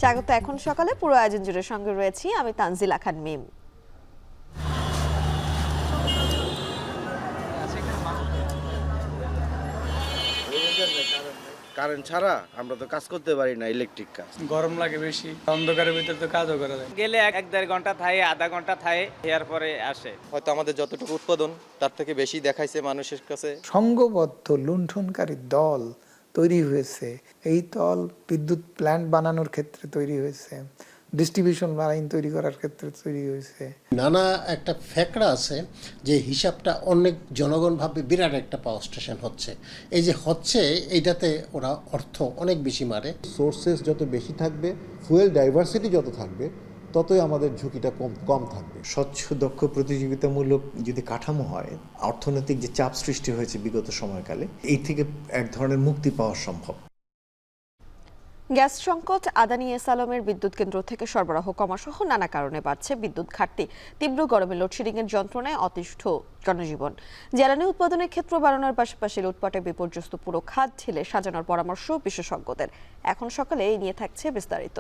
স্বাগত এখন সকালে পুরো আয়োজন জুড়ে সঙ্গে রয়েছি আমি তানজিলা খান মিম। কারেন্ট ছাড়া আমরা তো কাজ করতে পারি না, ইলেকট্রিক কাজ। গরম লাগে বেশি, অন্ধকারের ভিতরে তো কাজও করা যায়। গেলে এক দেড় ঘন্টা থাকে, আধা ঘন্টা থাকে, এর পরে আসে। হয়তো আমাদের যতটুকু উৎপাদন তার থেকে বেশি দেখাইছে মানুষের কাছে। সংঘবদ্ধ লুণ্ঠনকারী দল তৈরি হয়েছে। এই দল বিদ্যুৎ প্ল্যান্ট বানানোর ক্ষেত্রে তৈরি হয়েছে, ডিস্ট্রিবিউশন লাইন তৈরি করার ক্ষেত্রে তৈরি হয়েছে। নানা একটা ফ্যাকড়া আছে যে হিসাবটা অনেক জনগণ ভাবে বিরাট একটা পাওয়ার স্টেশন হচ্ছে। এই যে হচ্ছে এইটাতে ওরা অর্থ অনেক বেশি মারে। সোর্সেস যত বেশি থাকবে, ফুয়েল ডাইভার্সিটি যত থাকবে, ততই আমাদের ঝুঁকিটা কম থাকবে। স্বচ্ছ দক্ষ প্রতিযোগিতামূলক যদি কাঠামো হয়, অর্থনৈতিক যে চাপ সৃষ্টি হয়েছে বিগত সময়কালে, এই থেকে এক ধরনের মুক্তি পাওয়া সম্ভব। গ্যাস সংকট, আদানি এস আলমের বিদ্যুৎ কেন্দ্র থেকে সরবরাহ কমা সহ নানা কারণে বাড়ছে বিদ্যুৎ ঘাটতি। তীব্র গরমে লোডশেডিং এর যন্ত্রণায় অতিষ্ঠ জনজীবন। জ্বালানি উৎপাদনের ক্ষেত্র বাড়ানোর পাশাপাশি লুটপাটে বিপর্যস্ত পুরো খাত ঢেলে সাজানোর পরামর্শ বিশেষজ্ঞদের। এখন সকালে এই নিয়ে থাকছে বিস্তারিত।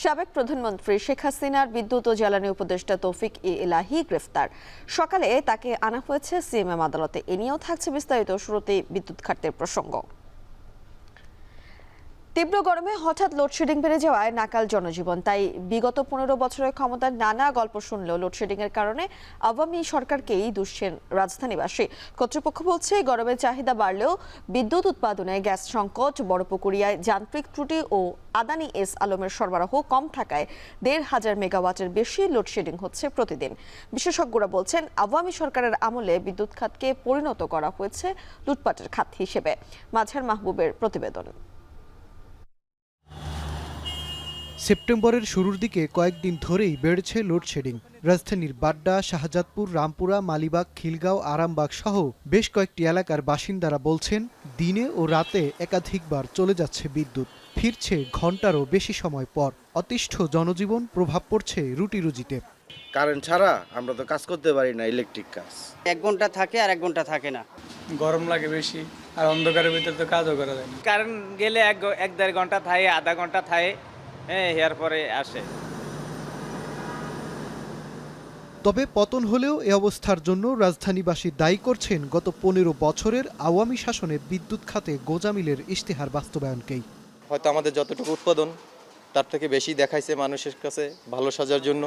সাবেক প্রধানমন্ত্রী শেখ হাসিনার বিদ্যুৎ ও জ্বালানি উপদেষ্টা তৌফিক ইলাহি গ্রেফতার। সকালে তাকে আনা হয়েছে সিএমএম আদালতে। এ নিয়েও থাকছে বিস্তারিত। শুরুতেই বিদ্যুৎ ঘাটতির প্রসঙ্গ। তীব্র গরমে হঠাৎ লোডশেডিং বেড়ে যাওয়ায় নাকাল জনজীবন। তাই বিগত 15 বছরের ক্ষমতার নানা গল্প শুনলেও লোডশেডিং এর কারণে আওয়ামী সরকারকেই দুষছেন রাজধানীবাসী। কর্তৃপক্ষ বলছে, গরমের চাহিদা বাড়লেও বিদ্যুৎ উৎপাদনে গ্যাস সংকট, বড়পুকুরিয়ায় যান্ত্রিক ত্রুটি ও আদানি এস আলমের সরবরাহ কম থাকায় 1,500 মেগাওয়াটের বেশি লোডশেডিং হচ্ছে প্রতিদিন। বিশেষজ্ঞরা বলছেন, আওয়ামী সরকারের আমলে বিদ্যুৎ খাতকে পরিণত করা হয়েছে লুটপাটের খাত হিসেবে। মাঝার মাহবুবের প্রতিবেদন। সেপ্টেম্বরের শুরুর দিকে কয়েকদিন ধরেই বেড়েছে লোডশেডিং। রাজধানীর বাড্ডা, শাহজাদপুর, রামপুরা, মালিবাগ, খিলগাঁও, আরামবাগ সহ বেশ কয়েকটি এলাকার বাসিন্দারা বলছেন, দিনে ও রাতে একাধিকবার চলে যাচ্ছে বিদ্যুৎ, ফিরছে ঘন্টারও বেশি সময় পর। অতিষ্ঠ জনজীবন, প্রভাব পড়ছে রুটি রুজিতে। কারেন্ট ছাড়া আমরা তো কাজ করতে পারি না, ইলেকট্রিক কাজ। 1 ঘন্টা থাকে আর 1 ঘন্টা থাকে না। গরম লাগে বেশি, আর অন্ধকারের ভিতরে তো কাজও করা যায় না। কারেন্ট গেলে এক দেড় ঘন্টা থাকে, আধা ঘন্টা থাকে, এর পরে আসে। তবে পতন হলেও এ অবস্থার জন্য রাজধানীবাসী দায়ী করছেন গত 15 বছরের আওয়ামী শাসনে বিদ্যুৎ খাতে গোজামিলের ইশতেহার বাস্তবায়নকেই। হয়তো আমাদের যতটুকু উৎপাদন তার থেকে বেশি দেখাইছে মানুষের কাছে ভালো সাজার জন্য।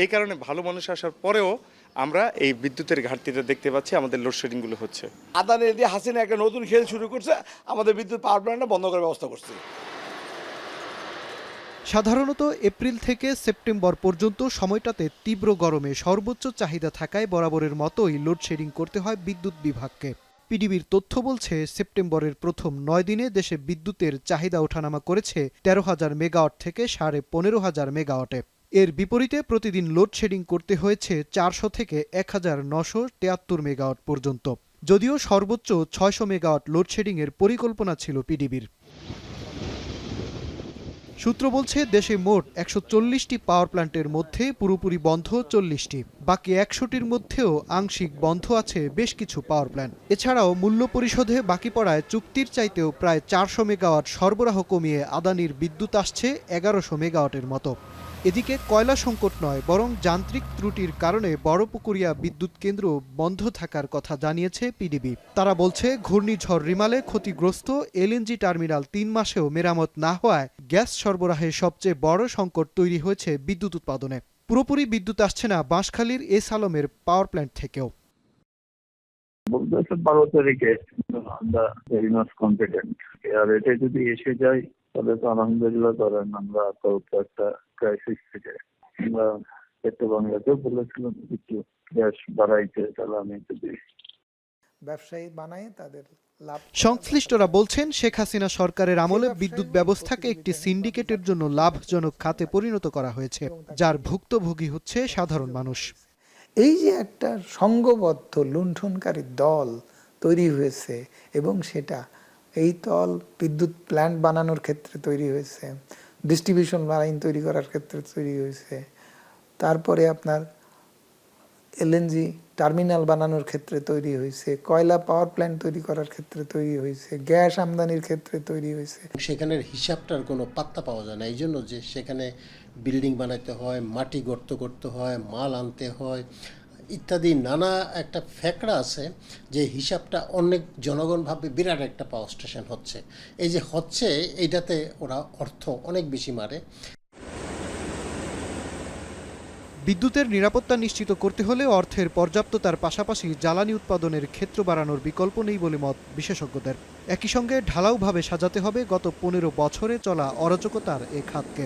এই কারণে ভালো মানুষ আসার পরেও আমরা এই বিদ্যুতের ঘাটতিটা দেখতে পাচ্ছি, আমাদের লোডশেডিংগুলো হচ্ছে। আদানি দিয়ে হাসিনা একটা নতুন খেল শুরু করছে, আমাদের বিদ্যুৎ পাওয়ার প্ল্যান্টটা বন্ধ করার ব্যবস্থা করছে। সাধারণত এপ্রিল থেকে সেপ্টেম্বর পর্যন্ত সময়টাতে তীব্র গরমে সর্বোচ্চ চাহিদা থাকায় বরাবরের মতোই লোডশেডিং করতে হয় বিদ্যুৎ বিভাগকে। পিডিবির তথ্য বলছে, সেপ্টেম্বরের প্রথম 9 দিনে দেশে বিদ্যুতের চাহিদা ওঠানামা করেছে 13,000 মেগাওয়াট থেকে 15,500 মেগাওয়াটে। এর বিপরীতে প্রতিদিন লোডশেডিং করতে হয়েছে 400 থেকে 1,973 মেগাওয়াট পর্যন্ত। যদিও সর্বোচ্চ 600 মেগাওয়াট লোডশেডিংয়ের পরিকল্পনা ছিল পিডিবির। সূত্র বলছে, দেশে মোট 140টি পাওয়ার প্ল্যান্টের মধ্যে পুরোপুরি বন্ধ 40টি, বাকি 100টির মধ্যেও আংশিক বন্ধ আছে বেশ কিছু পাওয়ার প্ল্যান্ট। এছাড়াও মূল্য পরিশোধে বাকি পড়ায় চুক্তির চাইতেও প্রায় 400 মেগাওয়াট সরবরাহ কমিয়ে আদানির বিদ্যুৎ আসছে 1100 মেগাওয়াটের মতো। এদিকে কয়লা সংকট নয়, বরং যান্ত্রিক ত্রুটির কারণে বড়পুকুরিয়া বিদ্যুৎ কেন্দ্র বন্ধ থাকার কথা জানিয়েছে পিডিবি। তারা বলছে, ঘূর্ণিঝড় রিমালে ক্ষতিগ্রস্ত এলএনজি টার্মিনাল 3 মাসেও মেরামত না হওয়ায় গ্যাস সরবরাহে সবচেয়ে বড় সংকট তৈরি হয়েছে বিদ্যুৎ উৎপাদনে। পুরোপুরি বিদ্যুৎ আসছে না বাঁশখালীর এস আলমের পাওয়ার প্ল্যান্ট থেকেও। আর এটা যদি এসে যায় তাহলে তো আলহামদুলিল্লাহ করেন, আমরা তো একটা ক্রাইসিস থেকে আমরা একটা বাংলাতেও বলেছিলাম একটু গ্যাস বাড়াইতে, তাহলে আমি যদি ব্যবসায়ী বানায় তাদের সংশ্লিষ্টরা বলছেন, শেখ হাসিনা সরকারের আমলে বিদ্যুৎ ব্যবস্থাকে একটি সিন্ডিকেটের জন্য লাভজনক খাতে পরিণত করা হয়েছে, যার ভুক্তভোগী হচ্ছে সাধারণ মানুষ। এই যে একটা সংঘবদ্ধ লুণ্ঠনকারী দল তৈরি হয়েছে এবং সেটা এই দল বিদ্যুৎ প্ল্যান্ট বানানোর ক্ষেত্রে তৈরি হয়েছে, ডিস্ট্রিবিউশন লাইন তৈরি করার ক্ষেত্রে তৈরি হয়েছে, তারপরে আপনার এলএনজি টার্মিনাল বানানোর ক্ষেত্রে তৈরি হয়েছে, কয়লা পাওয়ার প্ল্যান্ট তৈরি করার ক্ষেত্রে তৈরি হয়েছে, গ্যাস আমদানির ক্ষেত্রে তৈরি হয়েছে। সেখানের হিসাবটার কোনো পাত্তা পাওয়া যায় না, এই জন্য যে সেখানে বিল্ডিং বানাতে হয়, মাটি গর্ত করতে হয়, মাল আনতে হয় ইত্যাদি নানা একটা ফ্যাকড়া আছে, যে হিসাবটা অনেক জনগণ ভাবে বিরাট একটা পাওয়ার স্টেশন হচ্ছে। এই যে হচ্ছে এইটাতে ওরা অর্থ অনেক বেশি মারে। বিদ্যুতের নিরাপত্তা নিশ্চিত করতে হলে অর্থের পর্যাপ্ততার পাশাপাশি জ্বালানি উৎপাদনের ক্ষেত্র বাড়ানোর বিকল্প নেই বলে মত বিশেষজ্ঞদের। একই সঙ্গে ঢালাওভাবে সাজাতে হবে গত 15 বছরে চলা অরাজকতার এ খাতকে।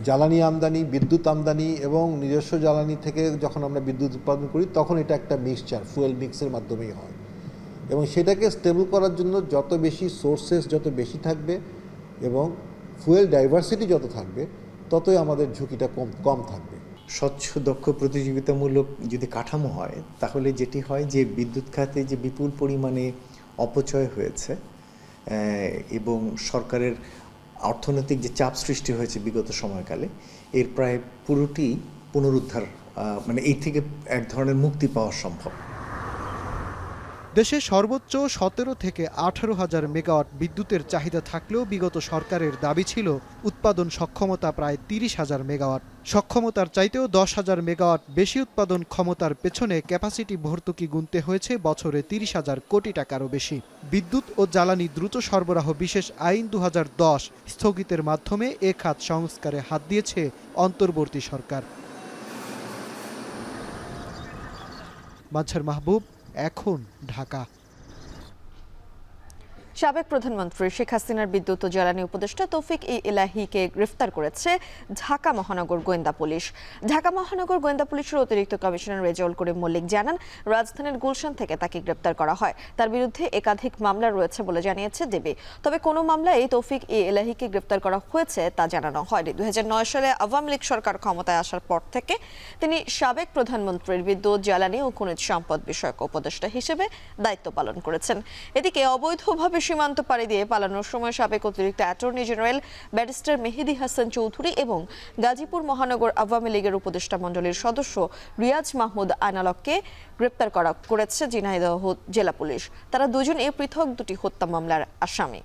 জ্বালানি আমদানি, বিদ্যুৎ আমদানি এবং নিজস্ব জ্বালানি থেকে যখন আমরা বিদ্যুৎ উৎপাদন করি তখন এটা একটা মিক্সচার, ফুয়েল মিক্সের মাধ্যমেই হয়, এবং সেটাকে স্টেবল করার জন্য যত বেশি সোর্সেস যত বেশি থাকবে এবং ফুয়েল ডাইভার্সিটি যত থাকবে ততই আমাদের ঝুঁকিটা কম থাকবে। স্বচ্ছ, দক্ষ, প্রতিযোগিতামূলক যদি কাঠামো হয় তাহলে যেটি হয় যে বিদ্যুৎ খাতে যে বিপুল পরিমাণে অপচয় হয়েছে এবং সরকারের অর্থনৈতিক যে চাপ সৃষ্টি হয়েছে বিগত সময়কালে, এর প্রায় পুরোটি পুনরুদ্ধার, মানে এই থেকে এক ধরনের মুক্তি পাওয়া সম্ভব। দেশে সর্বোচ্চ 17 থেকে 18 হাজার মেগাওয়াট বিদ্যুতের চাহিদা থাকলেও বিগত সরকারের দাবি ছিল উৎপাদন সক্ষমতা প্রায় 30 হাজার মেগাওয়াট। সক্ষমতার চাইতেও 10 হাজার মেগাওয়াট বেশি উৎপাদন ক্ষমতার পেছনে ক্যাপাসিটি ভর্তুকি গুনতে হয়েছে বছরে 30 হাজার কোটি টাকারও বেশি। বিদ্যুৎ ও জ্বালানি দ্রুত সরবরাহ বিশেষ আইন 2010 স্থগিতের মাধ্যমে এ খাত সংস্কারে হাত দিয়েছে অন্তর্বর্তী সরকার। মাজহার মাহবুব, এখন ঢাকা। সাবেক প্রধানমন্ত্রী শেখ হাসিনার বিদ্যুৎ ও জ্বালানি উপদেষ্টা তৌফিক ই ইলাহীকে গ্রেফতার করেছে ঢাকা মহানগর গোয়েন্দা পুলিশ। ঢাকা মহানগর গোয়েন্দা পুলিশের অতিরিক্ত কমিশনার রেজাউল করিম মল্লিক জানান, রাজধানীর গুলশান থেকে তাকে গ্রেফতার করা হয়। তার বিরুদ্ধে একাধিক মামলা রয়েছে বলে জানিয়েছে ডিবি। তবে কোনো মামলায় তৌফিক ই ইলাহীকে গ্রেফতার করা হয়েছে তা জানানো হয়নি। 2009 সালে আওয়ামী লীগ সরকার ক্ষমতায় আসার পর থেকে তিনি সাবেক প্রধানমন্ত্রীর বিদ্যুৎ, জ্বালানি ও খনিজ সম্পদ বিষয়ক উপদেষ্টা হিসেবে দায়িত্ব পালন করেছেন। এদিকে অবৈধভাবে সীমান্ত পাড়ি দিয়ে পালানোর সময় সাবেক অতিরিক্ত অ্যাটর্নি জেনারেল ব্যারিস্টার মেহেদী হাসান চৌধুরী এবং গাজীপুর মহানগর আওয়ামী লীগের উপদেষ্টা মণ্ডলীর সদস্য রিয়াজ মাহমুদ আনালককে গ্রেপ্তার করেছে ঝিনাইদহ জেলা পুলিশ। তারা দুজনে পৃথক দুটি হত্যা মামলার আসামি।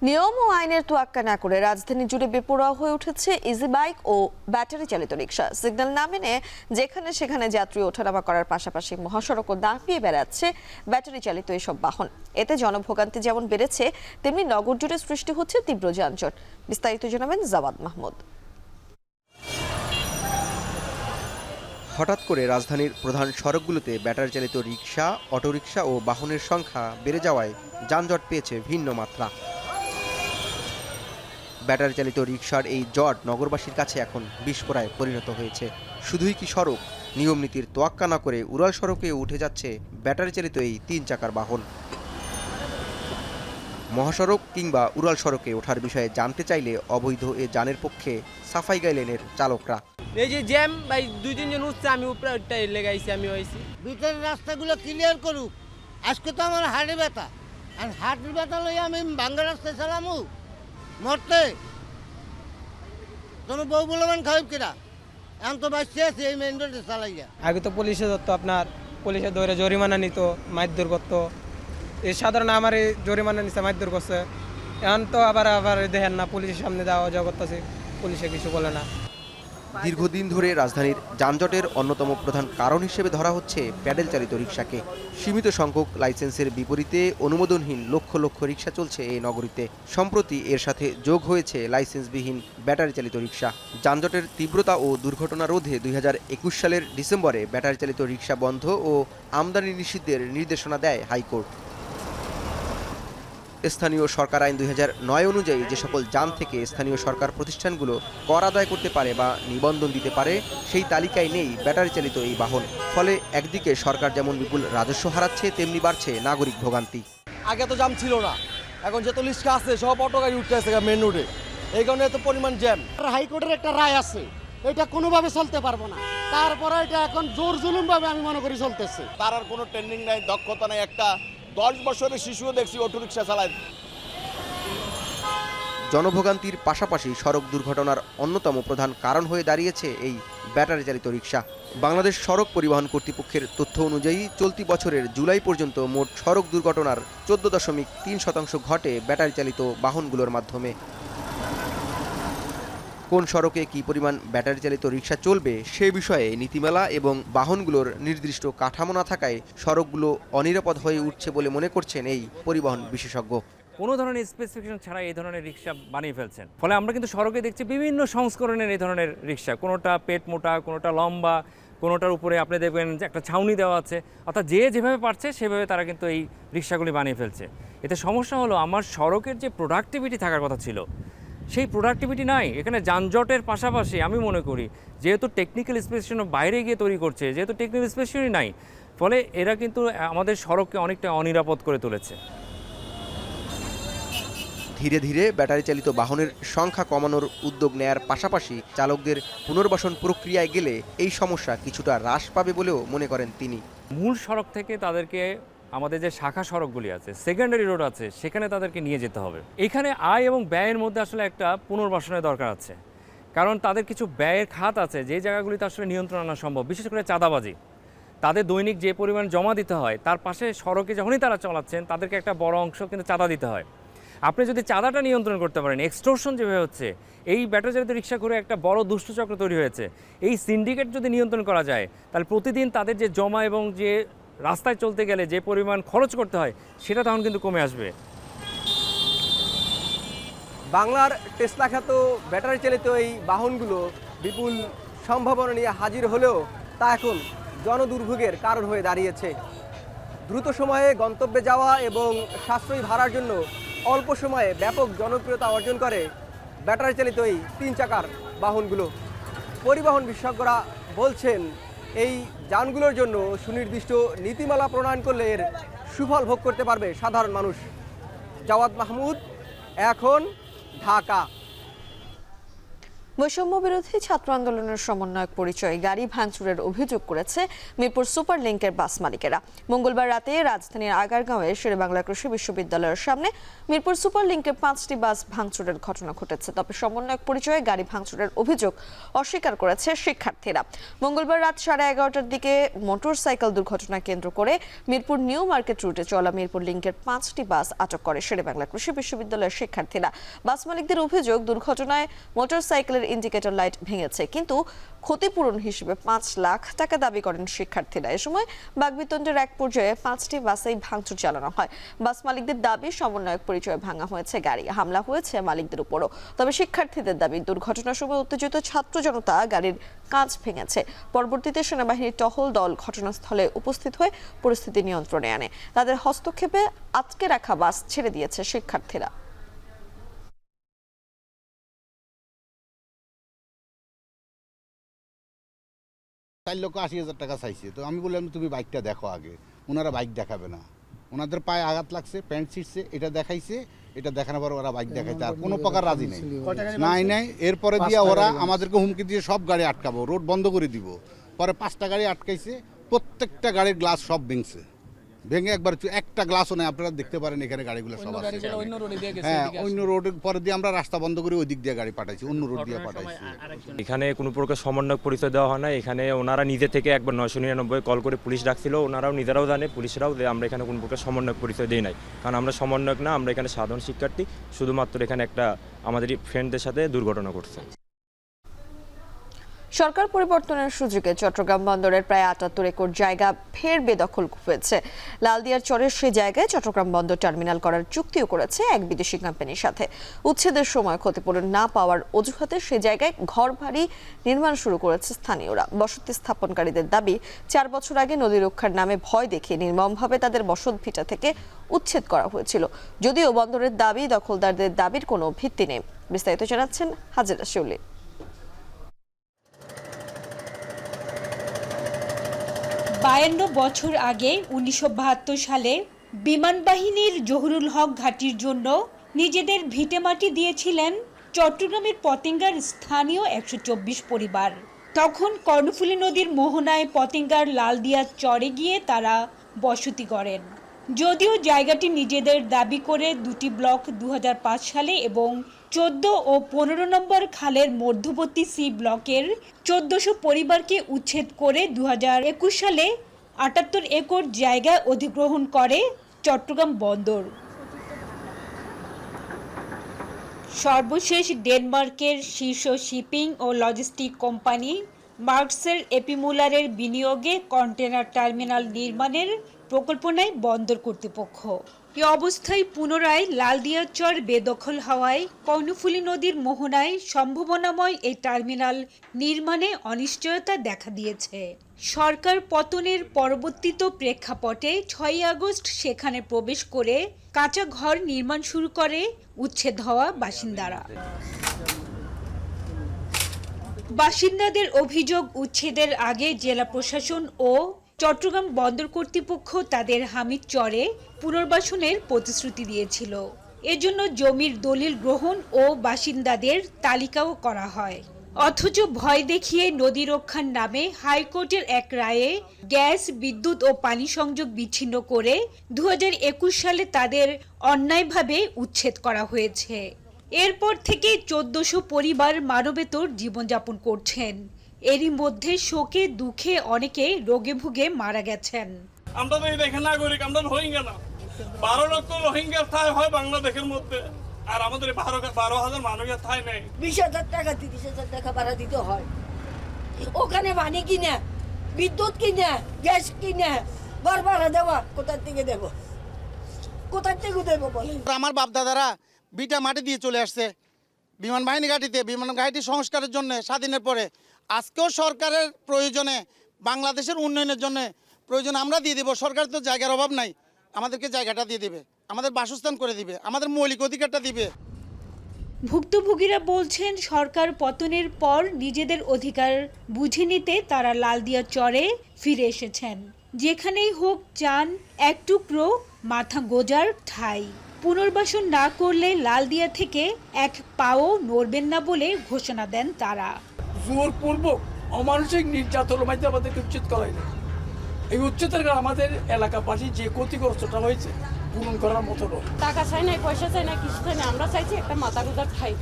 নিয়ম ও আইনের তোয়াক্কা না করে রাজধানী জুড়ে বেপরোয়া হয়ে উঠেছে ইজি বাইক ও ব্যাটারি চালিত রিক্সা। সিগন্যাল না মেনে যেখানে সেখানে যাত্রী ওঠানামা করার পাশাপাশি মহাসড়কও দাপিয়ে বেড়াচ্ছে ব্যাটারি চালিত এসব বাহন। এতে জনভোগান্তি যেমন বেড়েছে, তেমনি নগর জুড়ে সৃষ্টি হচ্ছে তীব্র যানজট। বিস্তারিত জানাবেন জাওয়াদ মাহমুদ। হঠাৎ করে রাজধানীর প্রধান সড়কগুলোতে ব্যাটারি চালিত রিক্সা, অটোরিকশা ও বাহনের সংখ্যা বেড়ে যাওয়ায় যানজট পেয়েছে ভিন্ন মাত্রা। ব্যাটারি চালিত রিকশার এই জট নগরবাসীর কাছে এখন বিস্ফোরায় পরিণত হয়েছে। শুধুই কি সড়ক, নিয়ম নীতির তোয়াক্কা না করে উড়াল সড়কে উঠে যাচ্ছে ব্যাটারি চালিত এই 3 চাকার বাহন। মহাসড়ক কিংবা উড়াল সড়কে ওঠার বিষয়ে জানতে চাইলে অবৈধ এ যানের পক্ষে সাফাই গাইলেনের চালকরা। এই যে জ্যাম ভাই 2-3 জন উঠছে, আমি উপরে লেগাইছি, আমি হইছি। ভিতরের রাস্তাগুলো ক্লিয়ার করুক। আজকে তো আমার হাড়ে ব্যথা, আর হাড়ের ব্যথা লই আমি ভাঙ্গা রাস্তায় চালামু মরতে। তোমার বউ বলবেন খাইব কিরা, এখন তো বাঁচতে আছে এই মেইন রোডে চালাইয়া। আগে তো পুলিশে ধরতো, আপনার পুলিশে ধরে জরিমানা নিত, মারধর করতো। এই সাধারণ আমার এই জরিমানা নিচ্ছে, মারধর করছে। এখন তো আবার দেখেন না, পুলিশের সামনে যাওয়া যাওয়া করতেছে, পুলিশে কিছু বলে না। দীর্ঘদিন ধরে রাজধানীর যানজটের অন্যতম প্রধান কারণ হিসেবে ধরা হচ্ছে প্যাডেল চালিত রিকশাকে। সীমিত সংখ্যক লাইসেন্সের বিপরীতে অনুমোদনহীন লক্ষ লক্ষ রিকশা চলছে এই নগরীতে। সম্প্রতি এর সাথে যোগ হয়েছে লাইসেন্সবিহীন ব্যাটারি চালিত রিকশা। যানজটের তীব্রতা ও দুর্ঘটনা রোধে 2021 সালের ডিসেম্বরে ব্যাটারি চালিত রিকশা বন্ধ ও আমদানি নিষিদ্ধের নির্দেশনা দেয় হাইকোর্ট। স্থানীয় সরকার আইন 2009 অনুযায়ী যে সকল যান থেকে স্থানীয় সরকার প্রতিষ্ঠানগুলো কর আদায় করতে পারে বা নিবন্ধন দিতে পারে সেই তালিকায় নেই ব্যাটারি চালিত এই বাহন। ফলে একদিকে সরকার যেমন বিপুল রাজস্ব হারাচ্ছে, তেমনি বাড়ছে নাগরিক ভোগান্তি। আগে তো জ্যাম ছিল না, এখন যত লিস্ট আছে সব অটো গাড়ি উঠতে আছে মেন রোডে, এই কারণে এত পরিমাণ জ্যাম। হাইকোর্টের একটা রায় আছে, এটা কোনোভাবে চলতে পারবো না, তারপরে এটা এখন জোর জুলুম ভাবে আমি মনে করি চলতেছে। তার আর কোনো ট্রেনিং নাই, দক্ষতা নাই। একটা 10 বছরের শিশুও দেখছি অটোরিকশা চালায়। জনভোগান্তির পাশাপাশি সড়ক দুর্ঘটনার অন্যতম প্রধান কারণ হয়ে দাঁড়িয়েছে এই ব্যাটারি চালিত রিক্সা। বাংলাদেশ সড়ক পরিবহন কর্তৃপক্ষের তথ্য অনুযায়ী চলতি বছরের জুলাই পর্যন্ত মোট সড়ক দুর্ঘটনার 14.3% ঘটে ব্যাটারি চালিত বাহনগুলোর মাধ্যমে। কোন সড়কে কী পরিমাণ ব্যাটারি চালিত রিক্সা চলবে সে বিষয়ে নীতিমালা এবং বাহনগুলোর নির্দিষ্ট কাঠামো না থাকায় সড়কগুলো অনিরাপদ হয়ে উঠছে বলে মনে করছেন এই পরিবহন বিশেষজ্ঞ। কোনো ধরনের স্পেসিফিকেশন ছাড়া এই ধরনের রিক্সা বানিয়ে ফেলছেন, ফলে আমরা কিন্তু সড়কে দেখছি বিভিন্ন সংস্করণের এই ধরনের রিক্সা, কোনোটা পেট মোটা, কোনোটা লম্বা, কোনোটার উপরে আপনি দেখবেন যে একটা ছাউনি দেওয়া আছে, অর্থাৎ যে যেভাবে পারছে সেভাবে তারা কিন্তু এই রিক্সাগুলি বানিয়ে ফেলছে। এতে সমস্যা হলো আমার সড়কের যে প্রোডাক্টিভিটি থাকার কথা ছিল সেই প্রোডাক্টিভিটি নাই। এখানে যানজটের পাশাপাশি আমি মনে করি যেহেতু টেকনিক্যাল স্পেসিফিকেশন বাইরে গিয়ে তৈরি করছে, যেহেতু টেকনিক্যাল স্পেসিফিকেশনই নাই, ফলে এরা কিন্তু আমাদের সড়ককে অনেকটা অনিরাপদ করে তুলেছে। ধীরে ধীরে ব্যাটারি চালিত বাহনের সংখ্যা কমানোর উদ্যোগ নেয়ার পাশাপাশি চালকদের পুনর্বাসন প্রক্রিয়ায় গেলে এই সমস্যা কিছুটা হ্রাস পাবে বলেও মনে করেন তিনি। মূল সড়ক থেকে তাদেরকে আমাদের যে শাখা সড়কগুলি আছে, সেকেন্ডারি রোড আছে, সেখানে তাদেরকে নিয়ে যেতে হবে। এখানে আয় এবং ব্যয়ের মধ্যে আসলে একটা পুনর্বাসনের দরকার আছে, কারণ তাদের কিছু ব্যয়ের খাত আছে যে জায়গাগুলিতে আসলে নিয়ন্ত্রণ আনা সম্ভব, বিশেষ করে চাঁদাবাজি। তাদের দৈনিক যে পরিমাণ জমা দিতে হয় তার পাশে সড়কে যখনই তারা চালাচ্ছেন তাদেরকে একটা বড় অংশ কিন্তু চাঁদা দিতে হয়। আপনি যদি চাঁদাটা নিয়ন্ত্রণ করতে পারেন, এক্সটর্শন যেভাবে হচ্ছে, এই ব্যাটারি চালিত রিক্সা করে একটা বড় দুষ্টচক্র তৈরি হয়েছে, এই সিন্ডিকেট যদি নিয়ন্ত্রণ করা যায় তাহলে প্রতিদিন তাদের যে জমা এবং যে রাস্তায় চলতে গেলে যে পরিমাণ খরচ করতে হয় সেটা তখন কিন্তু কমে আসবে। বাংলার টেসলা খ্যাত ব্যাটারি চালিত এই বাহনগুলো বিপুল সম্ভাবনা নিয়ে হাজির হলেও তা এখন জনদুর্ভোগের কারণ হয়ে দাঁড়িয়েছে। দ্রুত সময়ে গন্তব্যে যাওয়া এবং সাশ্রয়ী ভাড়ার জন্য অল্প সময়ে ব্যাপক জনপ্রিয়তা অর্জন করে ব্যাটারি চালিত এই 3 চাকার বাহনগুলো। পরিবহন বিশেষজ্ঞরা বলছেন এই যানগুলোর জন্য সুনির্দিষ্ট নীতিমালা প্রণয়ন করলে এর সুফল ভোগ করতে পারবে সাধারণ মানুষ। জাওয়াদ মাহমুদ, এখন, ঢাকা। বৈষম্য বিরোধী ছাত্র আন্দোলনের সমন্বয়ক পরিচয়ে গাড়ি ভাঙচুরের অভিযোগ করেছে মিরপুর সুপার লিংকের বাস মালিকেরা। মঙ্গলবার রাতে রাজধানীর আগারগাঁওয়ে শেরেবাংলা কৃষি বিশ্ববিদ্যালয়ের সামনে মিরপুর সুপার লিংকের 5টি বাস ভাঙচুরের ঘটনা ঘটেছে। তবে সমন্বয়ক পরিচয়ে গাড়ি ভাঙচুরের অভিযোগ অস্বীকার করেছে শিক্ষার্থীরা। মঙ্গলবার রাত 11:30টার দিকে মোটরসাইকেল দুর্ঘটনা কেন্দ্র করে মিরপুর নিউ মার্কেট রুটে চলা মিরপুর লিংকের 5টি বাস আটক করে শেরেবাংলা কৃষি বিশ্ববিদ্যালয়ের শিক্ষার্থীরা। বাস মালিকদের অভিযোগ, দুর্ঘটনায় মোটরসাইকেলের ইন্ডিকেটর লাইট ভেঙেছে, কিন্তু ক্ষতিপূরণ হিসেবে 5 লাখ টাকা দাবি করেন শিক্ষার্থীরা। এ সময় বাকবিতণ্ডের এক পর্যায়ে 5টি বাসেই ভাঙচুর চালানো হয়। বাস মালিকদের দাবি, সমন্বয়ক পরিচয়ে ভাঙা হয়েছে গাড়ি, হামলা হয়েছে মালিকদের উপরও। তবে শিক্ষার্থীদের দাবি, দুর্ঘটনার সময় উত্তেজিত ছাত্র জনতা গাড়ির কাঁচ ভেঙেছে। পরবর্তীতে সেনাবাহিনীর টহল দল ঘটনাস্থলে উপস্থিত হয়ে পরিস্থিতি নিয়ন্ত্রণে আনে। তাদের হস্তক্ষেপে আটকে রাখা বাস ছেড়ে দিয়েছে শিক্ষার্থীরা। 4,80,000 টাকা চাইছে। তো আমি বললাম তুমি বাইকটা দেখো আগে। ওনারা বাইক দেখাবে না, ওনাদের পায়ে আঘাত লাগছে, প্যান্ট ছিঁড়ছে, এটা দেখাইছে, এটা দেখানোর পর ওরা বাইক দেখাইছে, আর কোনো প্রকার রাজি নেই। নাই এরপরে দিয়ে ওরা আমাদেরকে হুমকি দিয়ে সব গাড়ি আটকাবো, রোড বন্ধ করে দিব। পরে 5টা গাড়ি আটকাইছে, প্রত্যেকটা গাড়ির গ্লাস সব ভেঙে একবার একটা গ্লাসও নেই। আপনারা দেখতে পারেন এখানে গাড়িগুলো সব আছে। হ্যাঁ, অন্য রোডের পরে দিয়ে আমরা রাস্তা বন্ধ করে ওই দিক দিয়ে গাড়ি পাঠাইছি, অন্য রোড দিয়ে পাঠাইছি। এখানে কোনো প্রকার সমন্বয়ক পরিচয় দেওয়া হয় না। এখানে ওনারা নিজে থেকে একবার 999 কল করে পুলিশ ডাকছিল, ওনারাও নিজেরাও জানে, পুলিশরাও, যে আমরা এখানে কোনো প্রকার সমন্বয়ক পরিচয় দিই নাই। কারণ আমরা সমন্বয়ক না, আমরা এখানে সাধারণ শিক্ষার্থী। শুধুমাত্র এখানে একটা আমাদের ফ্রেন্ডদের সাথে দুর্ঘটনা ঘটছে। সরকার পরিবর্তনের সুযোগে চট্টগ্রাম বন্দরের প্রায় ৭৮ একর জায়গা ফের বেদখল হয়েছে। লালদিয়ার চরের সেই জায়গায় চট্টগ্রাম বন্দর টার্মিনাল করার চুক্তিও করেছে এক বিদেশি কোম্পানির সাথে। উচ্ছেদের সময় ক্ষতিপূরণ না পাওয়ার অজুহাতে সেই জায়গায় ঘরবাড়ি নির্মাণ শুরু করেছে স্থানীয়রা। বসতি স্থাপনকারীদের দাবি, ৪ বছর আগে নদী রক্ষার নামে ভয় দেখিয়ে নির্মমভাবে তাদের বসত ভিটা থেকে উচ্ছেদ করা হয়েছিল। যদিও বন্দরের দাবি দখলদারদের দাবির কোনো ভিত্তি নেই। বিস্তারিত জানাচ্ছেন হাজেরা শিউলি। ৫২ বছর আগে ১৯৭২ সালে বিমান বাহিনীর জহুরুল হক ঘাঁটির জন্য নিজেদের ভিটেমাটি দিয়েছিলেন চট্টগ্রামের পতেঙ্গার স্থানীয় ১২৪ পরিবার। তখন কর্ণফুলী নদীর মোহনায় পতেঙ্গার লালদিয়া চরে গিয়ে তারা বসতি গড়েন। যদিও জায়গাটি নিজেদের দাবি করে দুটি ব্লক ২০০৫ সালে এবং ১৪ ও ১৫ নম্বর খালের মধ্যবর্তী সি ব্লকের ১৪০০ পরিবারকে উচ্ছেদ করে ২০২১ সালে ৭৮ একর জায়গা অধিগ্রহণ করে চট্টগ্রাম বন্দর। সর্বশেষ ডেনমার্কের শীর্ষ শিপিং ও লজিস্টিক কোম্পানি মার্কসের এপিমুলারের বিনিয়োগে কন্টেনার টার্মিনাল নির্মাণের প্রকল্প নেয় বন্দর কর্তৃপক্ষ। এ অবস্থায় পুনরায় লালদিয়া চর বেদখল হওয়ায় কর্ণফুলী নদীর মোহনায় সম্ভাবনাময় এই টার্মিনাল নির্মাণে অনিশ্চয়তা দেখা দিয়েছে। সরকার পতনের পরবর্তীত প্রেক্ষাপটে ৬ আগস্ট সেখানে প্রবেশ করে কাঁচা ঘর নির্মাণ শুরু করে উচ্ছেদ হওয়া বাসিন্দারা। বাসিন্দাদের অভিযোগ, উচ্ছেদের আগে জেলা প্রশাসন ও চট্টগ্রাম বন্দর কর্তৃপক্ষ তাদের হামিদ চরে পুনর্বাসনের প্রতিশ্রুতি দিয়েছিল। এজন্য জমির দলিল গ্রহণ ও বাসিন্দাদের তালিকাও করা হয়। অথচ ভয় দেখিয়ে নদী রক্ষার নামে হাইকোর্টের এক রায়ে গ্যাস, বিদ্যুৎ ও পানি সংযোগ বিচ্ছিন্ন করে ২০২১ সালে তাদের অন্যায়ভাবে উচ্ছেদ করা হয়েছে। এরপর থেকে ১৪০০ পরিবার মানবেতর জীবনযাপন করছেন। এরই মধ্যে শোকে দুঃখে অনেকে রোগে ভুগে মারা গেছেন। আমরা তো দেখে নাগরিক, আমরা রোহিঙ্গা না। ১২ লক্ষ রোহিঙ্গা ঠাই হয় বাংলাদেশের মধ্যে, আর আমাদের ১২,০০০ মানুষের ঠাই নেই। ২০,০০০ টাকা ৩০,০০০ টাকা ভাড়া দিতে হয়। ওখানে পানি কিনে, বিদ্যুৎ কিনে, গ্যাস কিনে, ঘর ভাড়া দেওয়া কোথার থেকে দেব? কোথার থেকে দেবো বলে? আমার বাপ দাদারা বিটা মাটি দিয়ে চলে আসছে বিমান বাহিনী ঘাঁটিতে, বিমান ঘাঁটি সংস্কারের জন্য স্বাধীনের পরে। আজকেও সরকারের প্রয়োজনে, বাংলাদেশের উন্নয়নের জন্য প্রয়োজন আমরা দিয়ে দেবো। সরকার তো জায়গার অভাব নাই, আমাদেরকে জায়গাটা দিয়ে দেবে, আমাদের বাসস্থান করে দিবে, আমাদের মৌলিক অধিকারটা দিবে। ভুক্তভোগীরা বলছেন, সরকার পতনের পর নিজেদের অধিকার বুঝে নিতে তারা লালদিয়া চরে ফিরে এসেছেন। যেখানেই হোক চান এক টুকরো মাথা গোজার ঠাঁই। পুনর্বাসন না করলে লালদিয়া থেকে এক পাও নড়বেন না বলে ঘোষণা দেন তারা। জোরপূর্বক অমানসিক নির্যাতনের মাধ্যমে আমাদেরকে উচ্ছেদ করাই না। এই উচ্ছেদের আমাদের এলাকাবাসী যে ক্ষতিগ্রস্তটা হয়েছে পূরণ করার মতো নয়। টাকা চাই না, পয়সা চাই না, কিছু চাই না। আমরা চাইছি একটা মাথা গোজার ঠাই,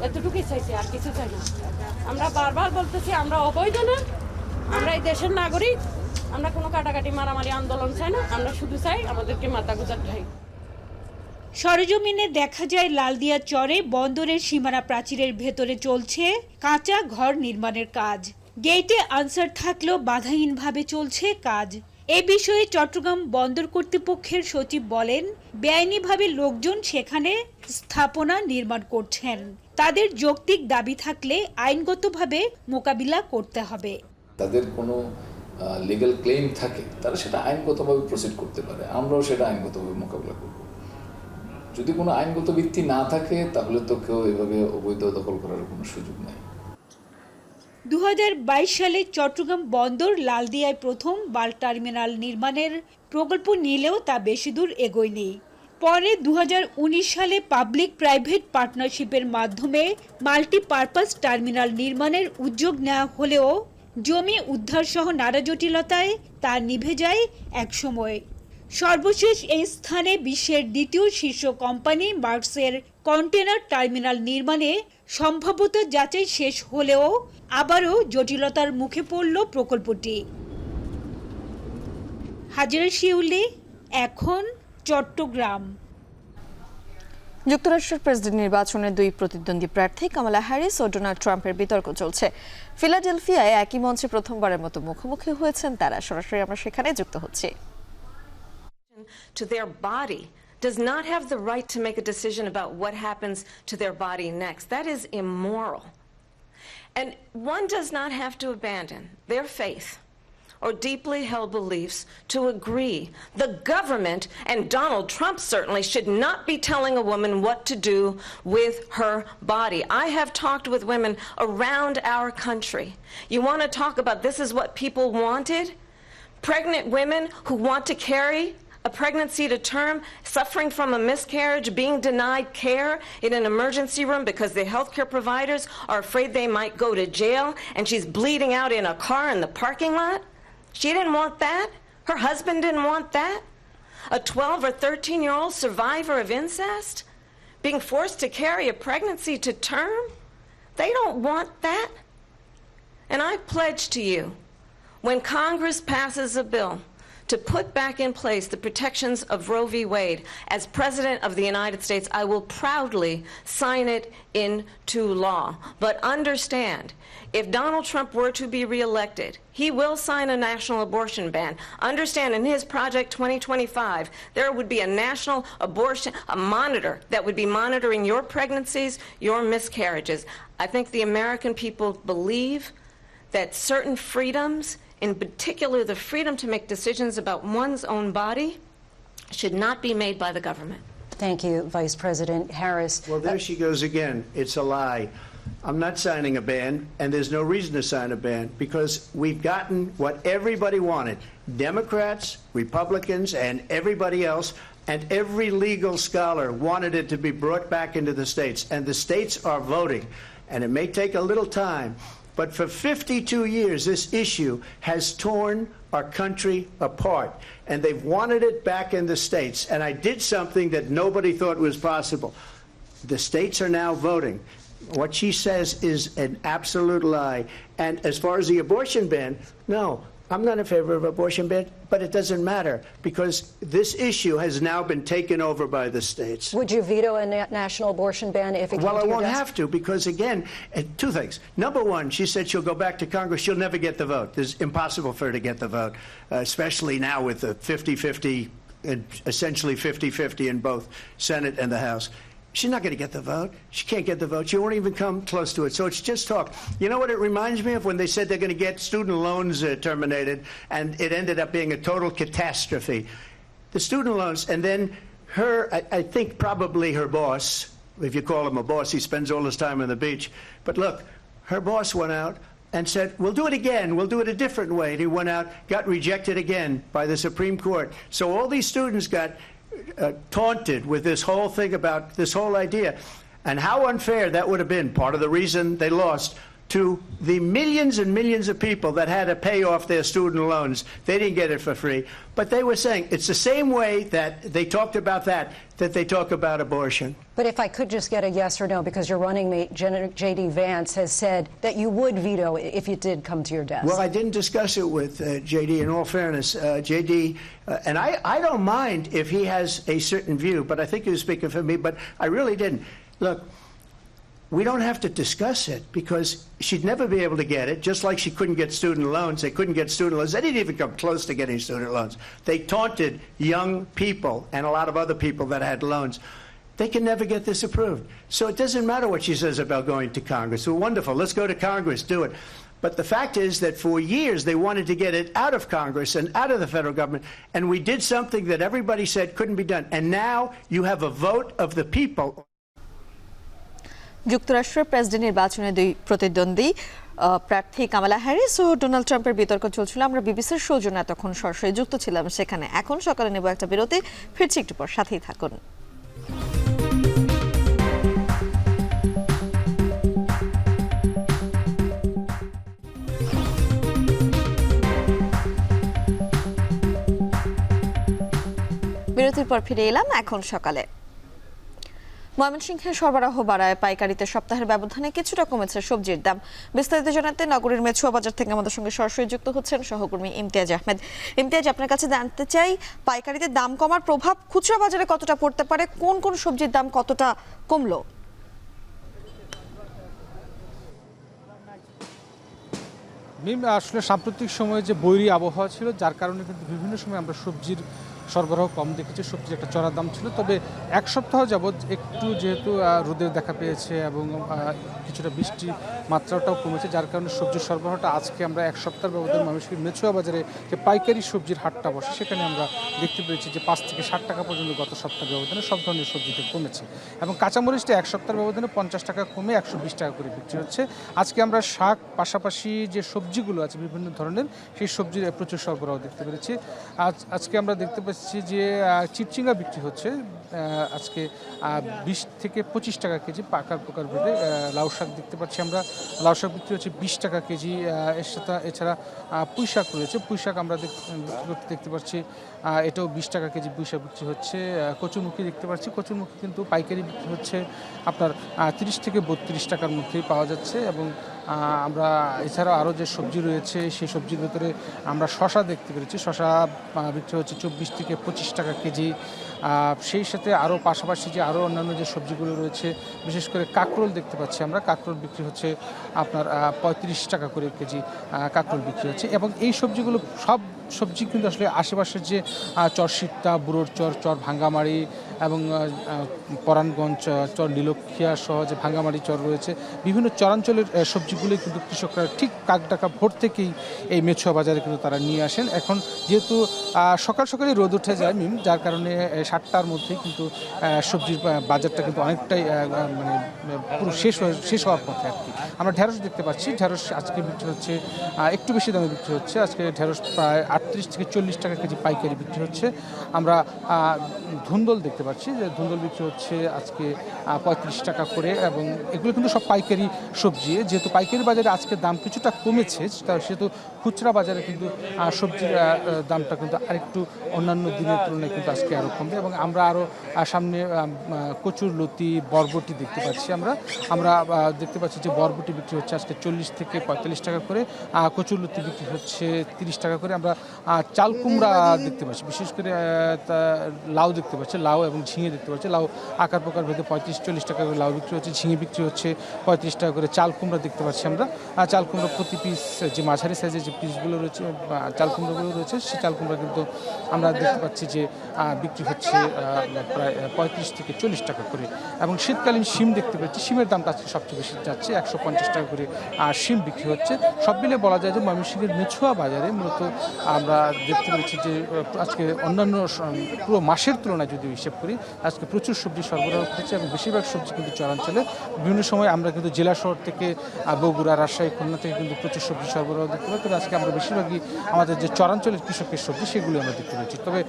এতটুকুই চাইছি, আর কিছু চাই না। আমরা বারবার বলতেছি আমরা অবৈধ না, আমরা এই দেশের নাগরিক, আমরা কোনো কাটাকাটি মারামারি আন্দোলন চাই না, আমরা শুধু চাই আমাদেরকে মাথা গোজার ঠাই। সরেজমিনে দেখা যায় লালদিয়া চরে বন্দরের সীমানা প্রাচীরের ভেতরে চলছে কাঁচা ঘর নির্মাণের কাজ। গেটে আনসার থাকলেও বাধাহীনভাবে চলছে কাজ। এ বিষয়ে চট্টগ্রাম বন্দর কর্তৃপক্ষের সচিব বলেন, বেআইনিভাবে লোকজন সেখানে স্থাপনা নির্মাণ করছেন। তাদের যৌক্তিক দাবি থাকলে আইনগতভাবে মোকাবিলা করতে হবে। তাদের কোনো লিগ্যাল ক্লেম থাকে, তারা সেটা আইনগতভাবে প্রসিড করতে পারে, আমরাও সেটা আইনগতভাবে মোকাবিলা করব। যদি কোনো আইনগত ভিত্তি না থাকে তাহলে তো কেউ এভাবে অবৈধ দখল করার কোনো সুযোগ নেই। ২০২২ সালে চট্টগ্রাম বন্দর লালদিয়ায় প্রথম বাল্ক টার্মিনাল নির্মাণের প্রকল্প নিলেও তা বেশি দূর এগোয়নি। পরে ২০১৯ সালে পাবলিক প্রাইভেট পার্টনারশিপের মাধ্যমে মাল্টিপারপাস টার্মিনাল নির্মাণের উদ্যোগ নেওয়া হলেও জমি উদ্ধার সহ নানা জটিলতায় তা নিভে যায় একসময়। সর্বশেষ এই স্থানে বিশ্বের দ্বিতীয় শীর্ষ কোম্পানি মার্কসের কন্টেনার টার্মিনাল নির্মাণে সম্ভাব্যতা যাচাই শেষ হলেও আবারও জটিলতার মুখে পড়ল প্রকল্পটি। হাজেরা শিউলি, এখন চট্টগ্রাম। যুক্তরাষ্ট্রের প্রেসিডেন্ট নির্বাচনে দুই প্রতিদ্বন্দ্বী প্রার্থী কামালা হ্যারিস ও ডোনাল্ড ট্রাম্পের বিতর্ক চলছে। ফিলাডেলফিয়ায় একই মঞ্চে প্রথমবারের মতো মুখোমুখি হয়েছেন তারা। সরাসরি আমরা সেখানে যুক্ত হচ্ছি। To their body does not have the right to make a decision about what happens to their body next. That is immoral. And one does not have to abandon their faith or deeply held beliefs to agree. The government, and Donald Trump certainly, should not be telling a woman what to do with her body. I have talked with women around our country. You want to talk about this is what people wanted? Pregnant women who want to carry a pregnancy to term, suffering from a miscarriage, being denied care in an emergency room because the healthcare providers are afraid they might go to jail, and she's bleeding out in a car in the parking lot. She didn't want that. Her husband didn't want that. A 12 or 13-year-old survivor of incest being forced to carry a pregnancy to term. They don't want that. And I pledge to you, when Congress passes a bill to put back in place the protections of Roe v. Wade, as President of the United States, I will proudly sign it into law. But understand, if Donald Trump were to be reelected, he will sign a national abortion ban. Understand, in his Project 2025, there would be a national abortion, a monitor that would be monitoring your pregnancies, your miscarriages. I think the American people believe that certain freedoms, in particular the freedom to make decisions about one's own body, should not be made by the government. Thank you, Vice President Harris. Well, there she goes again. It's a lie. I'm not signing a ban, and there's no reason to sign a ban, because we've gotten what everybody wanted. Democrats, Republicans, and everybody else, and every legal scholar wanted it to be brought back into the states, and the states are voting. And it may take a little time, but for 52 years, this issue has torn our country apart, and they've wanted it back in the states. And I did something that nobody thought was possible. The states are now voting. What she says is an absolute lie. And as far as the abortion ban, no, I'm not in favor of abortion ban, but it doesn't matter, because this issue has now been taken over by the states. Would you veto a national abortion ban if it came Well, to I your won't desk? have to, because again, two things. Number one, she said she'll go back to Congress. She'll never get the vote. It's impossible for her to get the vote, especially now with the 50-50, essentially 50-50 in both Senate and the House. She's not going to get the vote. She can't get the vote. She won't even come close to it. So it's just talk. You know what it reminds me of? When they said they're going to get student loans terminated, and it ended up being a total catastrophe. The student loans, and then her, I think probably her boss, if you call him a boss, he spends all his time on the beach. But look, her boss went out and said, we'll do it again. We'll do it a different way. And he went out, got rejected again by the Supreme Court. So all these students got taunted with this whole thing about this whole idea, and how unfair that would have been. Part of the reason they lost to the millions and millions of people that had to pay off their student loans. They didn't get it for free, but they were saying it's the same way that they talked about that they talk about abortion. But if I could just get a yes or no, because your running mate, J.D. Vance, has said that you would veto it if it did come to your desk. Well, I didn't discuss it with J.D. In all fairness, J.D. And I don't mind if he has a certain view, but I think he was speaking for me, but I really didn't. Look, we don't have to discuss it, because she'd never be able to get it, just like she couldn't get student loans. They couldn't get student loans. They didn't even come close to getting student loans. They taunted young people and a lot of other people that had loans. They can never get this approved. So it doesn't matter what she says about going to Congress. Well, wonderful. Let's go to Congress. Do it. But the fact is that for years they wanted to get it out of Congress and out of the federal government, and we did something that everybody said couldn't be done. And now you have a vote of the people. যুক্তরাষ্ট্রের president নির্বাচনে দুই প্রতিদ্বন্দ্বী প্রার্থী Kamala Harris ও Donald ট্রাম্পের বিতর্ক চলছিল। আমরা বিবিসির সৌজন্য এতক্ষণ সরাসরি যুক্ত ছিলাম সেখানে। এখন সকালে নেব একটা বিরতি, ফিরছি একটু পর, সাথেই থাকুন। বিরতির পর ফিরে এলাম এখন সকালে। ময়মনসিংহে সরবরাহ বাড়ায় পাইকারিতে সপ্তাহের ব্যবধানে কিছুটা কমেছে সবজির দাম। বিস্তারিত জানাতে নগরীর মেছুয়া বাজার থেকে আমাদের সঙ্গে সরাসরি যুক্ত হচ্ছেন সহকর্মী ইমতিয়াজ আহমেদ। ইমতিয়াজ, আপনার কাছে জানতে চাই, পাইকারিতে দাম কমার প্রভাব খুচরা বাজারে কতটা পড়তে পারে? কোন কোন সবজির দাম কতটা কমলো? আসলে সাম্প্রতিক সময়ে যে বৈরী আবহাওয়া ছিল, যার কারণে কিন্তু বিভিন্ন সময় আমরা সবজির সরবরাহ কম দেখেছি, সবজির একটা চড়া দাম ছিল। তবে এক সপ্তাহ যাবৎ একটু যেহেতু রোদের দেখা পেয়েছে এবং কিছুটা বৃষ্টির মাত্রাটাও কমেছে, যার কারণে সবজির সরবরাহটা আজকে আমরা এক সপ্তাহের ব্যবধানে মানুষকে মেছুয়া বাজারে যে পাইকারি সবজির হাটটা বসে সেখানে আমরা দেখতে পেয়েছি যে 5 থেকে 60 টাকা পর্যন্ত গত সপ্তাহের ব্যবধানে সব ধরনের সবজিতে কমেছে এবং কাঁচামরিচটা এক সপ্তাহের ব্যবধানে 50 টাকা কমে 120 টাকা করে বিক্রি হচ্ছে। আজকে আমরা শাক পাশাপাশি যে সবজিগুলো আছে বিভিন্ন ধরনের, সেই সবজির প্রচুর সরবরাহ দেখতে পেরেছি। আজকে আমরা দেখতে পাচ্ছি যে চিপচিঙ্গা বিক্রি হচ্ছে আজকে 20 থেকে 25 টাকা কেজি পাকার প্রকার ভেদে। লাউ শাক দেখতে পাচ্ছি আমরা, লাউ শাক বিক্রি হচ্ছে 20 টাকা কেজি। এর সাথে এছাড়া পুঁই শাক রয়েছে, পুঁই শাক আমরা দেখতে পাচ্ছি এটাও 20 টাকা কেজি পুঁই শাক বিক্রি হচ্ছে। কচুরমুখী দেখতে পাচ্ছি, কচুরমুখী কিন্তু পাইকারি বিক্রি হচ্ছে আপনার 30 থেকে 32 টাকার মধ্যেই পাওয়া যাচ্ছে। এবং আমরা এছাড়াও আরও যে সবজি রয়েছে সেই সবজির ভেতরে আমরা শশা দেখতে পেরেছি, শশা বিক্রি হচ্ছে 24 থেকে 25 টাকা কেজি। সেই সাথে আরও পাশাপাশি যে আরও অন্যান্য যে সবজিগুলো রয়েছে, বিশেষ করে কাঁকরোল দেখতে পাচ্ছি আমরা, কাঁকরোল বিক্রি হচ্ছে আপনার 35 টাকা করে কেজি কাঁকরোল বিক্রি হচ্ছে। এবং এই সবজিগুলো সব সবজি কিন্তু আসলে আশেপাশের যে চর সিট্টা, বুড়োর চর, চর ভাঙ্গামারি এবং পরাণগঞ্জ চর নীলক্ষিয়া সহ যে ভাঙ্গামারি চর রয়েছে, বিভিন্ন চরাঞ্চলের সবজিগুলোই কিন্তু কৃষকরা ঠিক কাকডাকা ভোর থেকেই এই মেছুয়া বাজারে কিন্তু তারা নিয়ে আসেন। এখন যেহেতু সকাল সকালে রোদ উঠে যায় যার কারণে 7টার মধ্যেই কিন্তু সবজির বাজারটা কিন্তু অনেকটাই মানে পুরো শেষ হওয়ার পথে আর কি। আমরা ঢেঁড়স দেখতে পাচ্ছি, ঢেঁড়স আজকে বিক্রি হচ্ছে একটু বেশি দামে বিক্রি হচ্ছে। আজকে ঢেঁড়স প্রায় 38 থেকে 40 টাকা কেজি পাইকারি বিক্রি হচ্ছে। আমরা ধুন্দল দেখতে পাচ্ছি যে ধুন্দল বিক্রি হচ্ছে আজকে 35 টাকা করে এবং এগুলো কিন্তু সব পাইকারি সবজি। যেহেতু পাইকারি বাজারে আজকে দাম কিছুটা কমেছে, সেহেতু খুচরা বাজারে কিন্তু সবজির দামটা কিন্তু আরেকটু অন্যান্য দিনের তুলনায় কিন্তু আজকে আরও কমবে। এবং আমরা আরও সামনে কচুর লতি, বরবটি দেখতে পাচ্ছি। আমরা দেখতে পাচ্ছি যে বরবটি বিক্রি হচ্ছে আজকে 40 থেকে 45 টাকা করে, কচুর লতি বিক্রি হচ্ছে 30 টাকা করে। আমরা চাল কুমড়া দেখতে পাচ্ছি, বিশেষ করে লাউ দেখতে পাচ্ছি, লাউ এবং ঝিঙে দেখতে পাচ্ছি। লাউ আকার প্রকার ভেদে 35-40 টাকা করে লাউ বিক্রি হচ্ছে, ঝিঙে বিক্রি হচ্ছে 35 টাকা করে। চাল কুমড়া দেখতে পাচ্ছি আমরা, চাল কুমড়া প্রতি পিস যে মাঝারি সাইজের যে পিসগুলো রয়েছে, চাল কুমড়াগুলো রয়েছে, সেই চাল কুমড়া কিন্তু আমরা দেখতে পাচ্ছি যে বিক্রি হচ্ছে প্রায় 35 থেকে 40 টাকা করে। এবং শীতকালীন শিম দেখতে পাচ্ছি, শিমের দামটা আজকে সবচেয়ে বেশি যাচ্ছে, 150 টাকা করে শিম বিক্রি হচ্ছে। সব মিলে বলা যায় যে ময়মনসিংহের মেছুয়া বাজারে মূলত আমরা দেখতে পেরেছি যে আজকে অন্যান্য পুরো মাসের তুলনায় যদি হিসেব করি, আজকে প্রচুর সবজি সরবরাহ হচ্ছে এবং বেশিরভাগ সবজি কিন্তু চরাঞ্চলে। বিভিন্ন সময় আমরা কিন্তু জেলা শহর থেকে বগুড়া, রাজশাহী, খুলনা থেকে কিন্তু প্রচুর সবজি সরবরাহ দেখতে পাই। তবে আজকে আমরা বেশিরভাগই আমাদের যে চরাঞ্চলের কৃষকের সবজি সেগুলো আমরা দেখতে পেয়েছি। তবে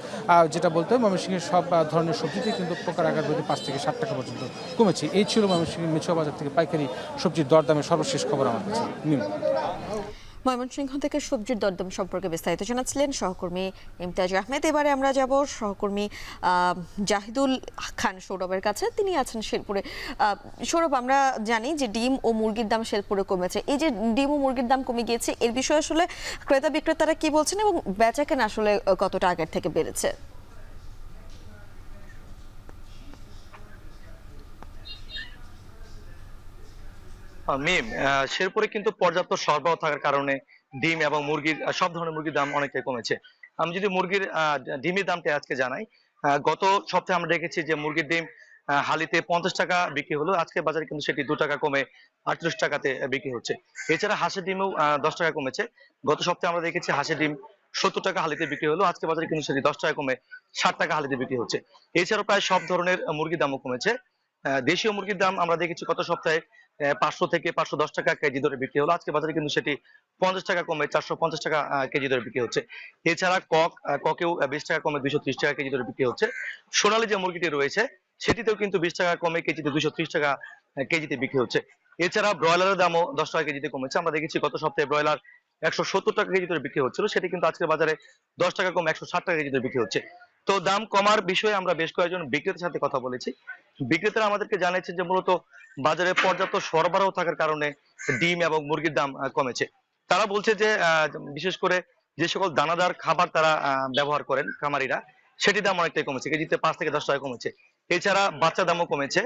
যেটা বলতে হয়, ময়মনসিংহের সব ধরনের সবজিতে কিন্তু প্রকার আকার ভেদে 5 থেকে 60 টাকা পর্যন্ত কমেছে। এই ছিল ময়মনসিংহের মেছুয়া বাজার থেকে পাইকারি সবজির দরদামের সর্বশেষ খবর আমার কাছে। ময়মনসিংহ থেকে সবজির দরদাম সম্পর্কে বিস্তারিত জানাচ্ছিলেন সহকর্মী ইমতিয়াজ আহমেদ। এবারে আমরা যাব সহকর্মী জাহিদুল খান সৌরভের কাছে, তিনি আছেন শেরপুরে। সৌরভ, আমরা জানি যে ডিম ও মুরগির দাম শেরপুরে কমেছে। এই যে ডিম ও মুরগির দাম কমে গিয়েছে, এর বিষয়ে আসলে ক্রেতা বিক্রেতারা কি বলছেন এবং বেচাকেনা আসলে কতটা আগের থেকে বেড়েছে? শেরপুরে কিন্তু পর্যাপ্ত সরবরাহ থাকার কারণে ডিম এবং মুরগির সব ধরনের মুরগির দাম অনেকটাই কমেছে। আমি যদি মুরগির ডিমের দামটা আজকে জানাই, গত সপ্তাহে আমরা দেখেছি যে মুরগির ডিম হালিতে 50 টাকা বিক্রি হলো, আজকে বাজারে কিন্তু সেটি 2 টাকা কমে 38 টাকাতে বিক্রি হচ্ছে। এছাড়া হাঁসের ডিমও 10 টাকা কমেছে। গত সপ্তাহে আমরা দেখেছি হাঁসের ডিম 70 টাকা হালিতে বিক্রি হলো, আজকে বাজারে কিন্তু সেটি 10 টাকা কমে 60 টাকা হালিতে বিক্রি হচ্ছে। এছাড়াও প্রায় সব ধরনের মুরগির দামও কমেছে। দেশীয় মুরগির দাম আমরা দেখেছি গত সপ্তাহে 500 থেকে 510 টাকা কেজি দরে বিক্রি হলো, আজকে বাজারে কিন্তু সেটি 50 টাকা কমে 450 টাকা কেজি দরে বিক্রি হচ্ছে। এছাড়া ককেও 20 টাকা কমে 230 টাকা কেজি দরে বিক্রি হচ্ছে। সোনালী যে মুরগিটি রয়েছে সেটিতেও কিন্তু 20 টাকা কমে কেজিতে 230 টাকা কেজিতে বিক্রি হচ্ছে। এছাড়া ব্রয়লারের দামও 10 টাকা কেজিতে কমেছে। আমরা দেখেছি গত সপ্তাহে ব্রয়লার 170 টাকা কেজি দরে বিক্রি হচ্ছিল, সেটি কিন্তু আজকের বাজারে 10 টাকা কমে 160 টাকা কেজি দরে বিক্রি হচ্ছে। তো দাম কমার বিষয়ে আমরা বেশ কয়েকজন বিক্রেতার সাথে কথা বলেছি, বিক্রেতারা আমাদেরকে জানিয়েছে যে মূলত বাজারে পর্যাপ্ত সরবরাহ থাকার কারণে ডিম এবং মুরগির দাম কমেছে। তারা বলছে যে বিশেষ করে যে সকল দানাদার খাবার তারা ব্যবহার করেন খামারিরা, সেটির দাম অনেকটাই কমেছে, কেজিতে 5 থেকে 10 টাকা কমেছে। এছাড়া বাচ্চা দামও কমেছে।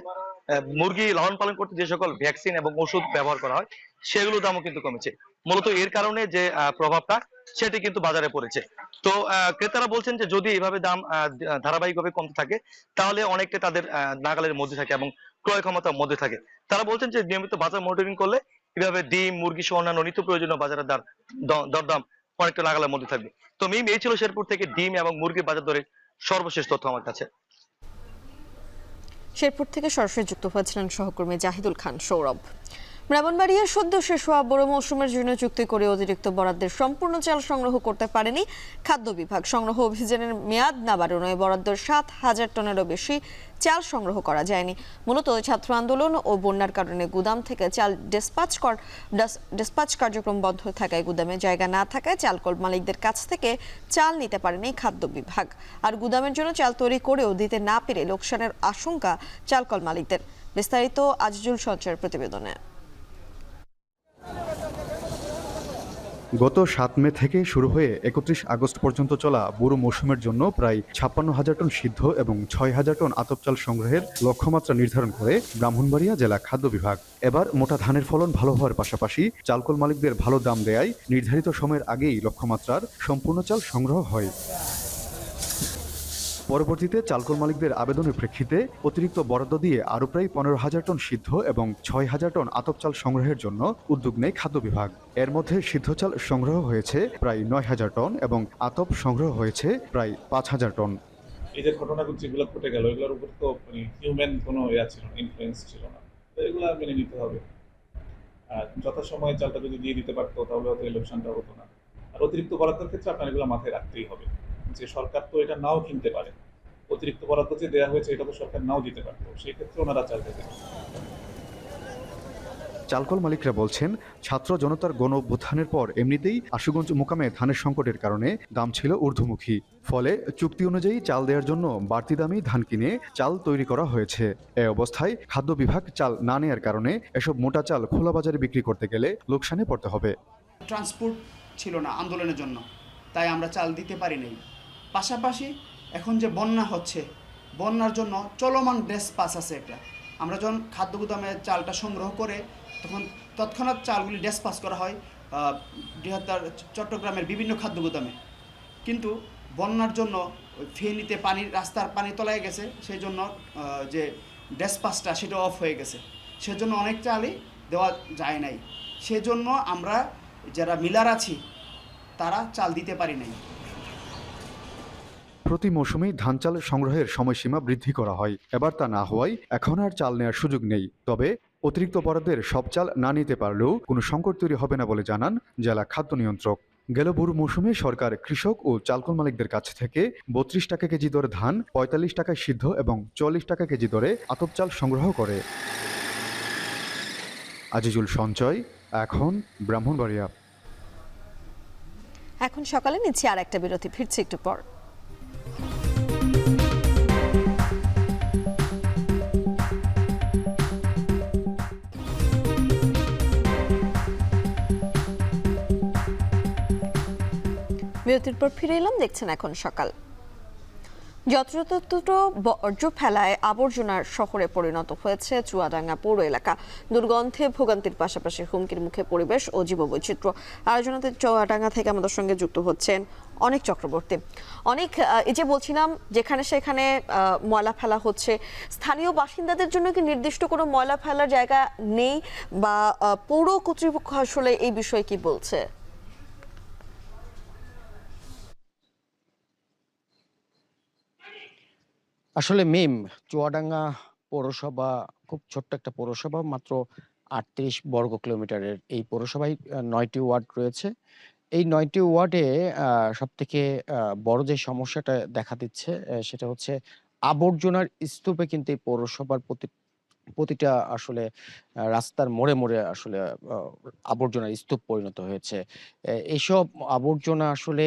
মুরগি লালন পালন করতে যে সকল ভ্যাকসিন এবং ওষুধ ব্যবহার করা হয় সেগুলোর দামও কিন্তু কমেছে। মূলত এর কারণে যে প্রভাবটা সেটি কিন্তু বাজারে পড়েছে। তো ক্রেতারা বলছেন যে যদি এভাবে দাম ধারাবাহিকভাবে কমতে থাকে তাহলে অনেকটা তাদের নাগালের মধ্যে থাকে এবং ক্রয় ক্ষমতার মধ্যে থাকে। তারা বলছেন যে নিয়মিত বাজার মনিটরিং করলে এভাবে ডিম, মুরগি সহ অন্যান্য নিত্য প্রয়োজনীয় বাজারের দরদাম অনেকটা নাগালের মধ্যে থাকবে। তো মিম, এই ছিল শেরপুর থেকে ডিম এবং মুরগির বাজার দরের সর্বশেষ তথ্য আমার কাছে। শেরপুর থেকে সরাসরি যুক্ত হয়েছিলেন সহকর্মী জাহিদুল খান সৌরভ। ব্রাহ্মণবাড়িয়ার সদ্য শেষ হওয়া বড় মৌসুমের জন্য চুক্তি করে অতিরিক্ত বরাদ্দের সম্পূর্ণ চাল সংগ্রহ করতে পারেনি খাদ্য বিভাগ। সংগ্রহ অভিযানের মেয়াদ না বাড়ানোয় বরাদ্দের 7,000 টনেরও বেশি চাল সংগ্রহ করা যায়নি। মূলত ছাত্র আন্দোলন ও বন্যার কারণে গুদাম থেকে চাল ডিসপাচ কার্যক্রম বন্ধ থাকায় গুদামে জায়গা না থাকায় চালকল মালিকদের কাছ থেকে চাল নিতে পারেনি খাদ্য বিভাগ। আর গুদামের জন্য চাল তৈরি করেও দিতে না পেরে লোকসানের আশঙ্কা চালকল মালিকদের। বিস্তারিত আজিজুল সঞ্চয়ের প্রতিবেদনে। গত 7 মে থেকে শুরু হয়ে 31 আগস্ট পর্যন্ত চলা বুড়ো মৌসুমের জন্য প্রায় 56,000 টন সিদ্ধ এবং 6,000 টন আতপ চাল সংগ্রহের লক্ষ্যমাত্রা নির্ধারণ করে ব্রাহ্মণবাড়িয়া জেলা খাদ্য বিভাগ। এবার মোটা ধানের ফলন ভালো হওয়ার পাশাপাশি চালকল মালিকদের ভালো দাম দেয়ায় নির্ধারিত সময়ের আগেই লক্ষ্যমাত্রার সম্পূর্ণ চাল সংগ্রহ হয়। পরবর্তীতে চালকল মালিকদের আবেদনের প্রেক্ষিতে অতিরিক্ত বরাদ্দ দিয়ে আরও প্রায় 15,000 টন সিদ্ধ এবং 6,000 টন আতপ চাল সংগ্রহের জন্য উদ্যোগ নেয় খাদ্য বিভাগ। এর মধ্যে সিদ্ধ চাল সংগ্রহ হয়েছে প্রায় 9,000 টন এবং আতপ সংগ্রহ হয়েছে প্রায় 5,000 টন। এই যে ঘটনাগুলো যেগুলো ঘটে গেল, এগুলোর উপর তো হিউম্যান কোনো ছিল না, ইনফ্লুয়েন্স ছিল না, তো এগুলো মেনে নিতে হবে। আর যথাসময়ে চালটা যদি দিয়ে দিতে পারতো তাহলে হয়তো এই লোকসানটা হতো না। আর অতিরিক্ত বরাদ্দের ক্ষেত্রে আপনার এগুলো মাথায় রাখতেই হবে যে সরকার তো এটা নাও কিনতে পারে, অতিরিক্ত বরাদ্দ যে দেওয়া হয়েছে এটা তো সরকার নাও দিতে পারতো, সেই ক্ষেত্রে ওনারা চাল দিতে পারেন। চালকল মালিকরা বলছেন, ছাত্র জনতার গণ অভ্যুত্থানের পর এমনিতেই আশুগঞ্জ মোকামে ধানের সংকটের কারণে দাম ছিল ঊর্ধ্বমুখী। ফলে চুক্তি অনুযায়ী চাল দেওয়ার জন্য বাড়তি দামি ধান কিনে চাল তৈরি করা হয়েছে। এ অবস্থায় খাদ্য বিভাগ চাল না নেয়ার কারণে এসব মোটা চাল খোলা বাজারে বিক্রি করতে গেলে লোকসানে পড়তে হবে। ট্রান্সপোর্ট ছিল না আন্দোলনের জন্য, তাই আমরা চাল দিতে পারি নাই। পাশাপাশি এখন যে বন্যা হচ্ছে, বন্যার জন্য চলমান ডেসপাস আছে একটা। আমরা যখন খাদ্য গুদামে চালটা সংগ্রহ করে তখন তৎক্ষণাৎ চালগুলি ডেসপাস করা হয় বৃহত্তর চট্টগ্রামের বিভিন্ন খাদ্য গুদামে। কিন্তু বন্যার জন্য ফেনীতে রাস্তার পানি তলায় গেছে, সেই জন্য যে ডেসপাসটা সেটা অফ হয়ে গেছে, সেজন্য অনেক চালই দেওয়া যায় নাই। সেজন্য আমরা যারা মিলার আছি তারা চাল দিতে পারি নাই। প্রতি মৌসুমেই ধান চাল সংগ্রহের সময়সীমা বৃদ্ধি করা হয়। এবার তা না হওয়ায় এখন আর চাল নেওয়ার সুযোগ নেই। তবে অতিরিক্ত বরাদ্দের সব চাল না নিতে পারলেও কোনো সংকট তৈরি হবে না বলে জানান জেলা খাদ্য নিয়ন্ত্রক। গেল বুড়ো মৌসুমে সরকার কৃষক ও চালকল মালিকদের কাছ থেকে 32 টাকা কেজি দরে ধান, 45 টাকায় সিদ্ধ এবং 44 টাকা কেজি দরে আতপ চাল সংগ্রহ করে। আজিজুল সঞ্চয়, এখন ব্রাহ্মণবাড়িয়া। এখন সকালে নিচ্ছি আর একটা বিরতি, ফিরছি একটু পর। বিরতির পর ফিরে এলাম, দেখছেন এখন সকাল। যত্রতত্র বর্জ্য ফেলায় আবর্জনার শহরে পরিণত হয়েছে চুয়াডাঙ্গা পৌর এলাকা। দুর্গন্ধে ভোগান্তির পাশাপাশি হুমকির মুখে পরিবেশ ও জীববৈচিত্র্য। আলোচনাতে চুয়াডাঙ্গা থেকে আমাদের সঙ্গে যুক্ত হচ্ছেন অনেক চক্রবর্তী। অনেক, এই যে বলছিলাম যেখানে সেখানে ময়লা ফেলা হচ্ছে, স্থানীয় বাসিন্দাদের জন্য কি নির্দিষ্ট কোনো ময়লা ফেলার জায়গা নেই, বা পৌর কর্তৃপক্ষ আসলে এই বিষয়ে কি বলছে? আসলে মিম, চুয়াডাঙ্গা পৌরসভা খুব ছোট্ট একটা পৌরসভা, মাত্র 38 বর্গ কিলোমিটারের। এই পৌরসভায় 9টি ওয়ার্ড রয়েছে। এই 9টি ওয়ার্ডে সবথেকে বড় যে সমস্যাটা দেখা দিচ্ছে সেটা হচ্ছে আবর্জনার স্তূপে কিন্তু এই পৌরসভার প্রতিটা আসলে রাস্তার মোড়ে মোড়ে আসলে আবর্জনার স্তূপ পরিণত হয়েছে। এইসব আবর্জনা আসলে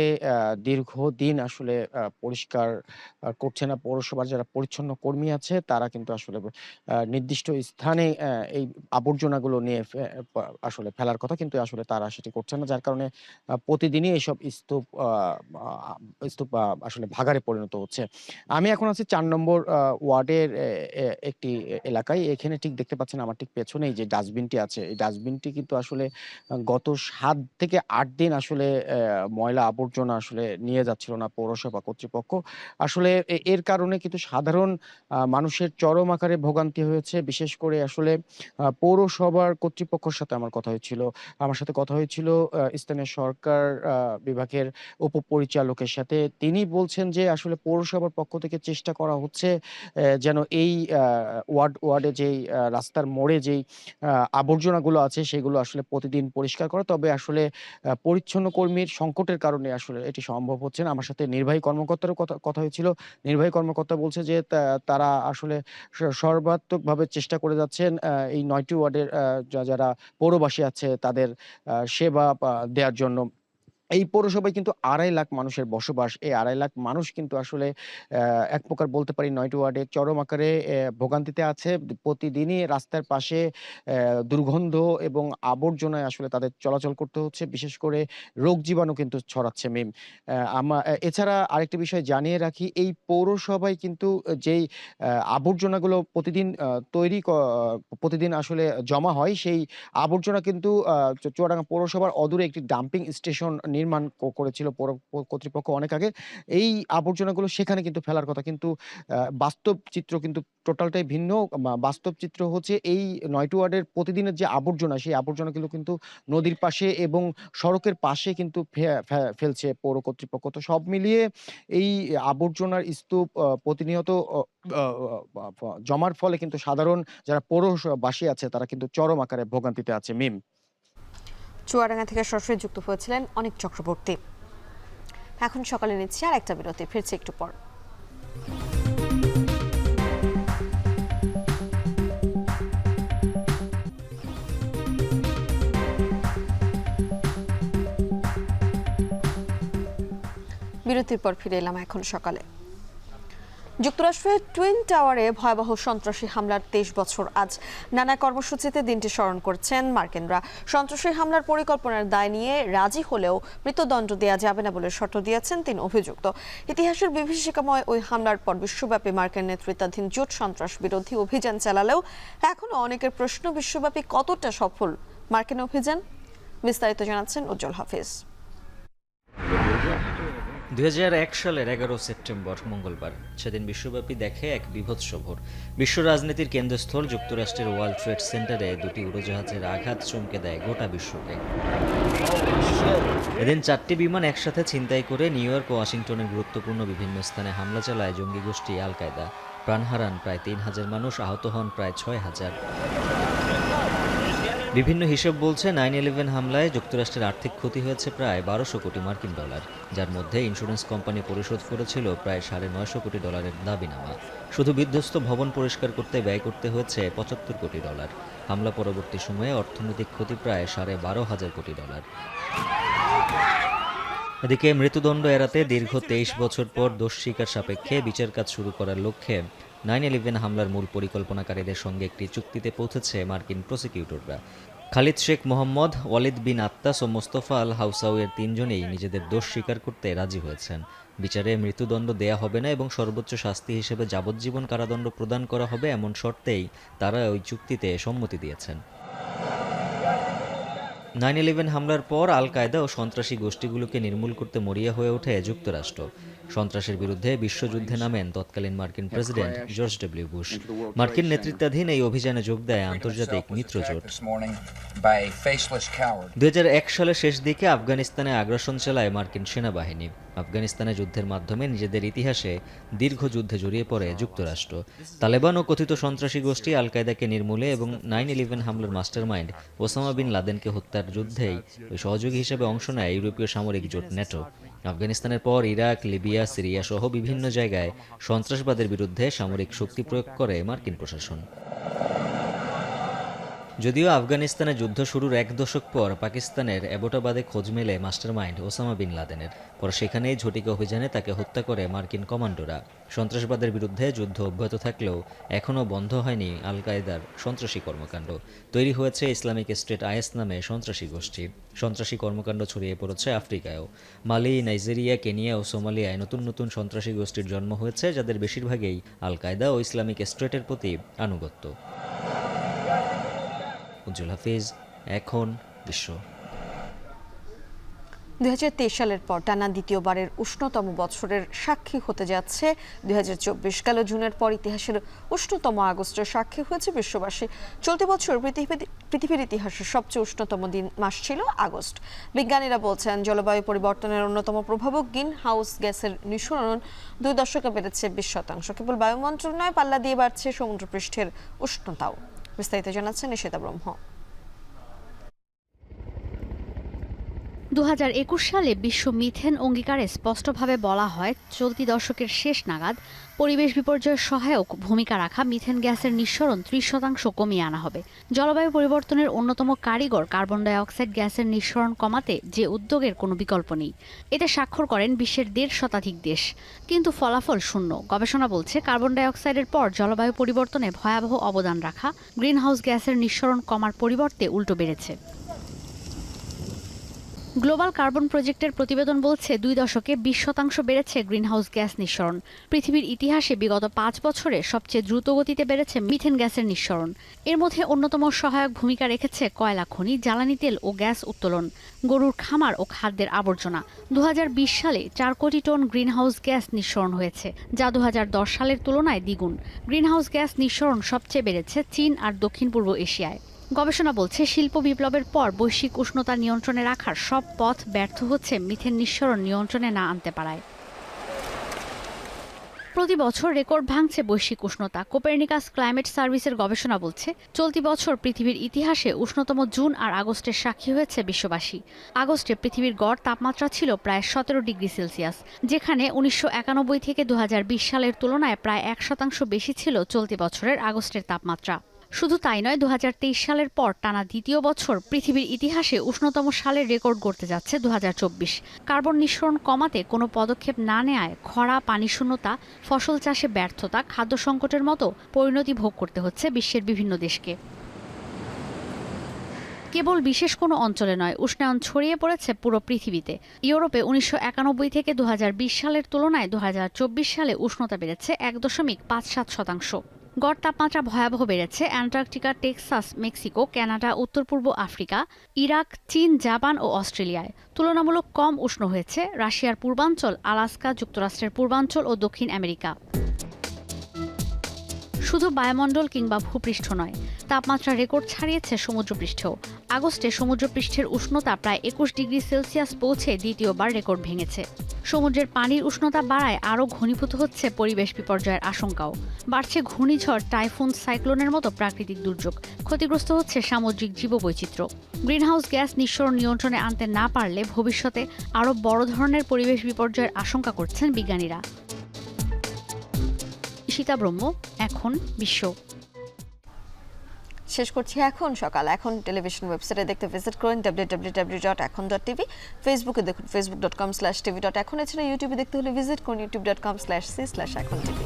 দীর্ঘদিন আসলে পরিষ্কার করছে না পৌরসভার যারা পরিচ্ছন্ন কর্মী আছে, তারা কিন্তু আসলে নির্দিষ্ট স্থানে এই আবর্জনাগুলো নিয়ে আসলে ফেলার কথা, কিন্তু আসলে তারা সেটি করছে না, যার কারণে প্রতিদিনই এইসব স্তূপ আসলে ভাগাড়ে পরিণত হচ্ছে। আমি এখন আছি ৪ নম্বর ওয়ার্ডের একটি এলাকায়। এখানে ঠিক দেখতে পাচ্ছেন আমার ঠিক পেছনেই যে ডাস্টবিনটি আছে, এই ডাস্টবিনটি কিন্তু আসলে গত ৭ থেকে ৮ দিন আসলে ময়লা আবর্জনা আসলে নিয়ে যাচ্ছিল না পৌরসভা কর্তৃপক্ষ। আসলে এর কারণে কিন্তু সাধারণ মানুষের চরম আকারে ভোগান্তি হয়েছে। বিশেষ করে আসলে পৌরসভার কর্তৃপক্ষের সাথে আমার সাথে কথা হয়েছিল স্থানীয় সরকার বিভাগের উপপরিচালকের সাথে। তিনি বলছেন যে আসলে পৌরসভার পক্ষ থেকে চেষ্টা করা হচ্ছে যেন এই ওয়ার্ডে যেই রাস্তার মোড়ে যেই আবর্জনাগুলো আছে সেগুলো আসলে প্রতিদিন পরিষ্কার করা। তবে আসলে পরিচ্ছন্ন কর্মীর সংকটের কারণে আসলে এটি সম্ভব হচ্ছে না। আমার সাথে নির্বাহী কর্মকর্তারও কথা হয়েছিল। নির্বাহী কর্মকর্তা বলছে যে তারা আসলে সর্বাত্মকভাবে চেষ্টা করে যাচ্ছেন এই ৯টি ওয়ার্ডের যারা পৌরবাসী আছে তাদের সেবা দেওয়ার জন্য। এই পৌরসভায় কিন্তু ২.৫ লাখ মানুষের বসবাস। এই ২.৫ লাখ মানুষ কিন্তু আসলে এক প্রকার বলতে পারি ৯টি ওয়ার্ডে চরম আকারে ভোগান্তিতে আছে। প্রতিদিনই রাস্তার পাশে দুর্গন্ধ এবং আবর্জনায় আসলে তাদের চলাচল করতে হচ্ছে। বিশেষ করে রোগ জীবাণু কিন্তু ছড়াচ্ছে মিম। এছাড়া আরেকটি বিষয় জানিয়ে রাখি, এই পৌরসভায় কিন্তু যেই আবর্জনাগুলো প্রতিদিন আসলে জমা হয়, সেই আবর্জনা কিন্তু চুয়াডাঙ্গা পৌরসভার অদূরে একটি ডাম্পিং স্টেশন নির্মাণ করেছিল পৌর কর্তৃপক্ষ অনেক আগে। এই আবর্জনাগুলো সেখানে কিন্তু ফেলার কথা, কিন্তু বাস্তব চিত্র কিন্তু টোটালটাই ভিন্ন। বাস্তব চিত্র হচ্ছে এই ৯টি ওয়ার্ডের প্রতিদিনের যে আবর্জনা, সেই আবর্জনাগুলো কিন্তু নদীর পাশে এবং সড়কের পাশে কিন্তু ফেলছে পৌর কর্তৃপক্ষ। তো সব মিলিয়ে এই আবর্জনার স্তূপ প্রতিনিয়ত জমার ফলে কিন্তু সাধারণ যারা পৌরবাসী আছে তারা কিন্তু চরম আকারে ভোগান্তিতে আছে মিম। চুয়াডাঙ্গা থেকে সরাসরি যুক্ত হয়েছিলেন অনিক চক্রবর্তী। এখন সকালে নিচ্ছি আর একটা বিরতি, ফিরছি একটু পর। বিরতির পর ফিরে এলাম এখন সকালে। যুক্তরাষ্ট্রের টুইন টাওয়ারে ভয়াবহ সন্ত্রাসী হামলার ২৩ বছর আজ। নানা কর্মসূচিতে দিনটি স্মরণ করছেন মার্কিনরা। সন্ত্রাসী হামলার পরিকল্পনার দায় নিয়ে রাজি হলেও মৃত্যুদণ্ড দেওয়া যাবে না বলে শর্ত দিয়েছেন ৩ অভিযুক্ত। ইতিহাসের বিভীষিকাময় ওই হামলার পর বিশ্বব্যাপী মার্কিন নেতৃত্বাধীন জোট সন্ত্রাস বিরোধী অভিযান চালালেও এখনও অনেকের প্রশ্ন, বিশ্বব্যাপী কতটা সফল মার্কিন অভিযান? বিস্তারিত জানাচ্ছেন উজ্জ্বল হাফিজ। ২০০১ সালের ১১ সেপ্টেম্বর মঙ্গলবার, সেদিন বিশ্বব্যাপী দেখে এক বীভৎস ভোর। বিশ্ব রাজনীতির কেন্দ্রস্থল যুক্তরাষ্ট্রের ওয়ার্ল্ড ট্রেড সেন্টারে দুটি উড়োজাহাজের আঘাত চমকে দেয় গোটা বিশ্বকে। এদিন ৪টি বিমান একসাথে ছিনতাই করে নিউ ইয়র্ক ও ওয়াশিংটনের গুরুত্বপূর্ণ বিভিন্ন স্থানে হামলা চালায় জঙ্গি গোষ্ঠী আল কায়দা। প্রাণ হারান প্রায় ৩,০০০ মানুষ, আহত হন প্রায় ৬,০০০। বিভিন্ন হিসেব বলছে 9/11 হামলায় যুক্তরাষ্ট্রের আর্থিক ক্ষতি হয়েছে প্রায় ১২০০ কোটি মার্কিন ডলার, যার মধ্যে ইন্স্যুরেন্স কোম্পানি পরিশোধ করেছিল প্রায় $৯৫০ কোটি ডলারের দাবিনামা। শুধু বিধ্বস্ত ভবন পরিষ্কার করতে ব্যয় করতে হয়েছে $৭৫ কোটি ডলার। হামলা পরবর্তী সময়ে অর্থনৈতিক ক্ষতি প্রায় $১২,৫০০ কোটি ডলার। এদিকে মৃত্যুদণ্ড এড়াতে দীর্ঘ ২৩ বছর পর দোষ স্বীকার সাপেক্ষে বিচার কাজ শুরু করার লক্ষ্যে 9/11 হামলার মূল পরিকল্পনাকারীদের সঙ্গে একটি চুক্তিতে পৌঁছেছে মার্কিন প্রসিকিউটররা। খালিদ শেখ মোহাম্মদ, ওয়ালিদ বিন আত্তাস ও মোস্তফা আল হাউসাউয়ের 3 জনেই নিজেদের দোষ স্বীকার করতে রাজি হয়েছেন। বিচারে মৃত্যুদণ্ড দেয়া হবে না এবং সর্বোচ্চ শাস্তি হিসেবে যাবজ্জীবন কারাদণ্ড প্রদান করা হবে, এমন শর্তেই তারা ওই চুক্তিতে সম্মতি দিয়েছেন। 9/11 হামলার পর আল কায়দা ও সন্ত্রাসী গোষ্ঠীগুলোকে নির্মূল করতে মরিয়া হয়ে ওঠে যুক্তরাষ্ট্র। সন্ত্রাসের বিরুদ্ধে বিশ্বযুদ্ধে নামেন তৎকালীন মার্কিন প্রেসিডেন্ট জর্জ ডব্লিউ বুশ। মার্কিন নেতৃত্বাধীন এই অভিযানে যোগ দেয় আন্তর্জাতিক মিত্রজোট। 2001 সালের শেষ দিকে আফগানিস্তানে আগ্রাসন চালায় মার্কিন সেনাবাহিনী। আফগানিস্তানে যুদ্ধের মাধ্যমে নিজেদের ইতিহাসে দীর্ঘ যুদ্ধে জড়িয়ে পড়ে যুক্তরাষ্ট্র। তালেবান ও কথিত সন্ত্রাসী গোষ্ঠী আল কায়দাকে নির্মূলে এবং 9/11 হামলার মাস্টারমাইন্ড ওসামা বিন লাদেনকে হত্যার যুদ্ধেই সহযোগী হিসেবে অংশ নেয় ইউরোপীয় সামরিক জোট ন্যাটো। আফগানিস্তানের পর ইরাক, লিবিয়া, সিরিয়া সহ বিভিন্ন জায়গায় সন্ত্রাসবাদের বিরুদ্ধে সামরিক শক্তি প্রয়োগ করে মার্কিন প্রশাসন। যদিও আফগানিস্তানে যুদ্ধ শুরুর 1 দশক পর পাকিস্তানের অ্যাবোটাবাদে খোঁজ মেলে মাস্টারমাইন্ড ওসামা বিন লাদেনের, পর সেখানেই ঝটিকা অভিযানে তাকে হত্যা করে মার্কিন কমান্ডোরা। সন্ত্রাসবাদের বিরুদ্ধে যুদ্ধ অব্যাহত থাকলেও এখনও বন্ধ হয়নি আল কায়েদার সন্ত্রাসী কর্মকাণ্ড। তৈরি হয়েছে ইসলামিক স্টেট IS নামে সন্ত্রাসী গোষ্ঠী। সন্ত্রাসী কর্মকাণ্ড ছড়িয়ে পড়েছে আফ্রিকায়ও। মালি, নাইজেরিয়া, কেনিয়া ও সোমালিয়ায় নতুন নতুন সন্ত্রাসী গোষ্ঠীর জন্ম হয়েছে, যাদের বেশিরভাগই আল কায়েদা ও ইসলামিক স্টেটের প্রতি আনুগত্য। উজ্জ্বল হাফিজ, এখন বিশ্ব। 2023 সালের পর টানা দ্বিতীয়বারের উষ্ণতম বছরের সাক্ষী হতে যাচ্ছে 2024। গেল জুনের পর ইতিহাসের উষ্ণতম আগস্টের সাক্ষী হয়েছে বিশ্ববাসী। চলতি বছর পৃথিবীর ইতিহাসের সবচেয়ে উষ্ণতম মাস ছিল আগস্ট। বিজ্ঞানীরা বলছেন, জলবায়ু পরিবর্তনের অন্যতম প্রভাবক গ্রিন হাউস গ্যাসের নিঃসরণ 2 দশকে বেড়েছে 20%। কেবল বায়ুমণ্ডল নয়, পাল্লা দিয়ে বাড়ছে সমুদ্রপৃষ্ঠের উষ্ণতাও। বিস্তারিত জানাচ্ছেন নিশিতা ব্রহ্ম। 2021 সালে বিশ্ব মিথেন অঙ্গীকারে স্পষ্টভাবে বলা হয়, চলতি দশকের শেষ নাগাদ পরিবেশ বিপর্যয়ের সহায়ক ভূমিকা রাখা মিথেন গ্যাসের নিঃসরণ 30% কমিয়ে আনা হবে। জলবায়ু পরিবর্তনের অন্যতম কারিগর কার্বন ডাই অক্সাইড গ্যাসের নিঃসরণ কমাতে যে উদ্যোগের কোনো বিকল্প নেই। এতে স্বাক্ষর করেন বিশ্বের 1.5 শতাধিক দেশ, কিন্তু ফলাফল শূন্য। গবেষণা বলছে, কার্বন ডাই অক্সাইডের পর জলবায়ু পরিবর্তনে ভয়াবহ অবদান রাখা গ্রিনহাউস গ্যাসের নিঃসরণ কমার পরিবর্তে উল্টো বেড়েছে। গ্লোবাল কার্বন প্রজেক্টের প্রতিবেদন বলছে, 2 দশকে 20% বেড়েছে গ্রিনহাউস গ্যাস নিঃসরণ। পৃথিবীর ইতিহাসে বিগত 5 বছরে সবচেয়ে দ্রুত গতিতে বেড়েছে মিথেন গ্যাসের নিঃসরণ। এর মধ্যে অন্যতম সহায়ক ভূমিকা রেখেছে কয়লা খনি, জ্বালানি তেল ও গ্যাস উত্তোলন, গরুর খামার ও খাদ্যের আবর্জনা। 2020 সালে 4 কোটি টন গ্রিনহাউস গ্যাস নিঃসরণ হয়েছে, যা 2010 সালের তুলনায় দ্বিগুণ। গ্রিনহাউস গ্যাস নিঃসরণ সবচেয়ে বেড়েছে চীন আর দক্ষিণ পূর্ব এশিয়ায়। গবেষণা বলছে, শিল্প বিপ্লবের পর বৈশ্বিক উষ্ণতা নিয়ন্ত্রণে রাখার সব পথ ব্যর্থ হচ্ছে মিথেন নিঃসরণ নিয়ন্ত্রণে না আনতে পারায়। প্রতি বছর রেকর্ড ভাঙছে বৈশ্বিক উষ্ণতা। কোপেরনিকাস ক্লাইমেট সার্ভিসের গবেষণা বলছে, চলতি বছর পৃথিবীর ইতিহাসে উষ্ণতম জুন আর আগস্টের সাক্ষী হয়েছে বিশ্ববাসী। আগস্টে পৃথিবীর গড় তাপমাত্রা ছিল প্রায় 17 ডিগ্রি সেলসিয়াস, যেখানে 1991 থেকে 2020 সালের তুলনায় প্রায় 1% বেশি ছিল চলতি বছরের আগস্টের তাপমাত্রা। শুধু তাই নয়, 2023 সালের পর টানা দ্বিতীয় বছর পৃথিবীর ইতিহাসে উষ্ণতম সালের রেকর্ড গড়তে যাচ্ছে 2024। কার্বন নিঃসরণ কমাতে কোনো পদক্ষেপ না নেওয়ায় খরা, পানি শূন্যতা, ফসল চাষে ব্যর্থতা, খাদ্য সংকটের মতো পরিণতি ভোগ করতে হচ্ছে বিশ্বের বিভিন্ন দেশকে। কেবল বিশেষ কোনো অঞ্চলে নয়, উষ্ণায়ন ছড়িয়ে পড়েছে পুরো পৃথিবীতে। ইউরোপে 1991 থেকে 2020 সালের তুলনায় 2024 সালে উষ্ণতা বেড়েছে 1.57%। গড় তাপমাত্রা ভয়াবহ বেড়েছে অ্যান্টার্কটিকা, টেক্সাস, মেক্সিকো, কানাডা, উত্তর পূর্ব আফ্রিকা, ইরাক, চীন, জাপান ও অস্ট্রেলিয়ায়। তুলনামূলক কম উষ্ণ হয়েছে রাশিয়ার পূর্বাঞ্চল, আলাস্কা, যুক্তরাষ্ট্রের পূর্বাঞ্চল ও দক্ষিণ আমেরিকা। শুধু বায়ুমণ্ডল কিংবা ভূপৃষ্ঠ নয়, তাপমাত্রা রেকর্ড ছাড়িয়েছে সমুদ্রপৃষ্ঠেও। আগস্টে সমুদ্রপৃষ্ঠের উষ্ণতা প্রায় 21 ডিগ্রি সেলসিয়াস পৌঁছে দ্বিতীয়বার রেকর্ড ভেঙেছে। সমুদ্রের পানির উষ্ণতা বাড়ায় আরও ঘনীভূত হচ্ছে পরিবেশ বিপর্যয়ের আশঙ্কাও। বাড়ছে ঘূর্ণিঝড়, টাইফুন, সাইক্লোনের মতো প্রাকৃতিক দুর্যোগ। ক্ষতিগ্রস্ত হচ্ছে সামুদ্রিক জীববৈচিত্র্য। গ্রিনহাউস গ্যাস নিঃসরণ নিয়ন্ত্রণে আনতে না পারলে ভবিষ্যতে আরও বড় ধরনের পরিবেশ বিপর্যয়ের আশঙ্কা করছেন বিজ্ঞানীরা। নিশিতা ব্রহ্ম, এখন বিশ্ব। শেষ করছি এখন সকাল। এখন টেলিভিশন ওয়েবসাইটে দেখতে ভিজিট করুন www.ekhon.tv। ফেসবুকে দেখুন facebook.com/tv.ekhon। এছাড়া ইউটিউবে দেখতে হলে ভিজিট করুন youtube.com/c/ekhon tv।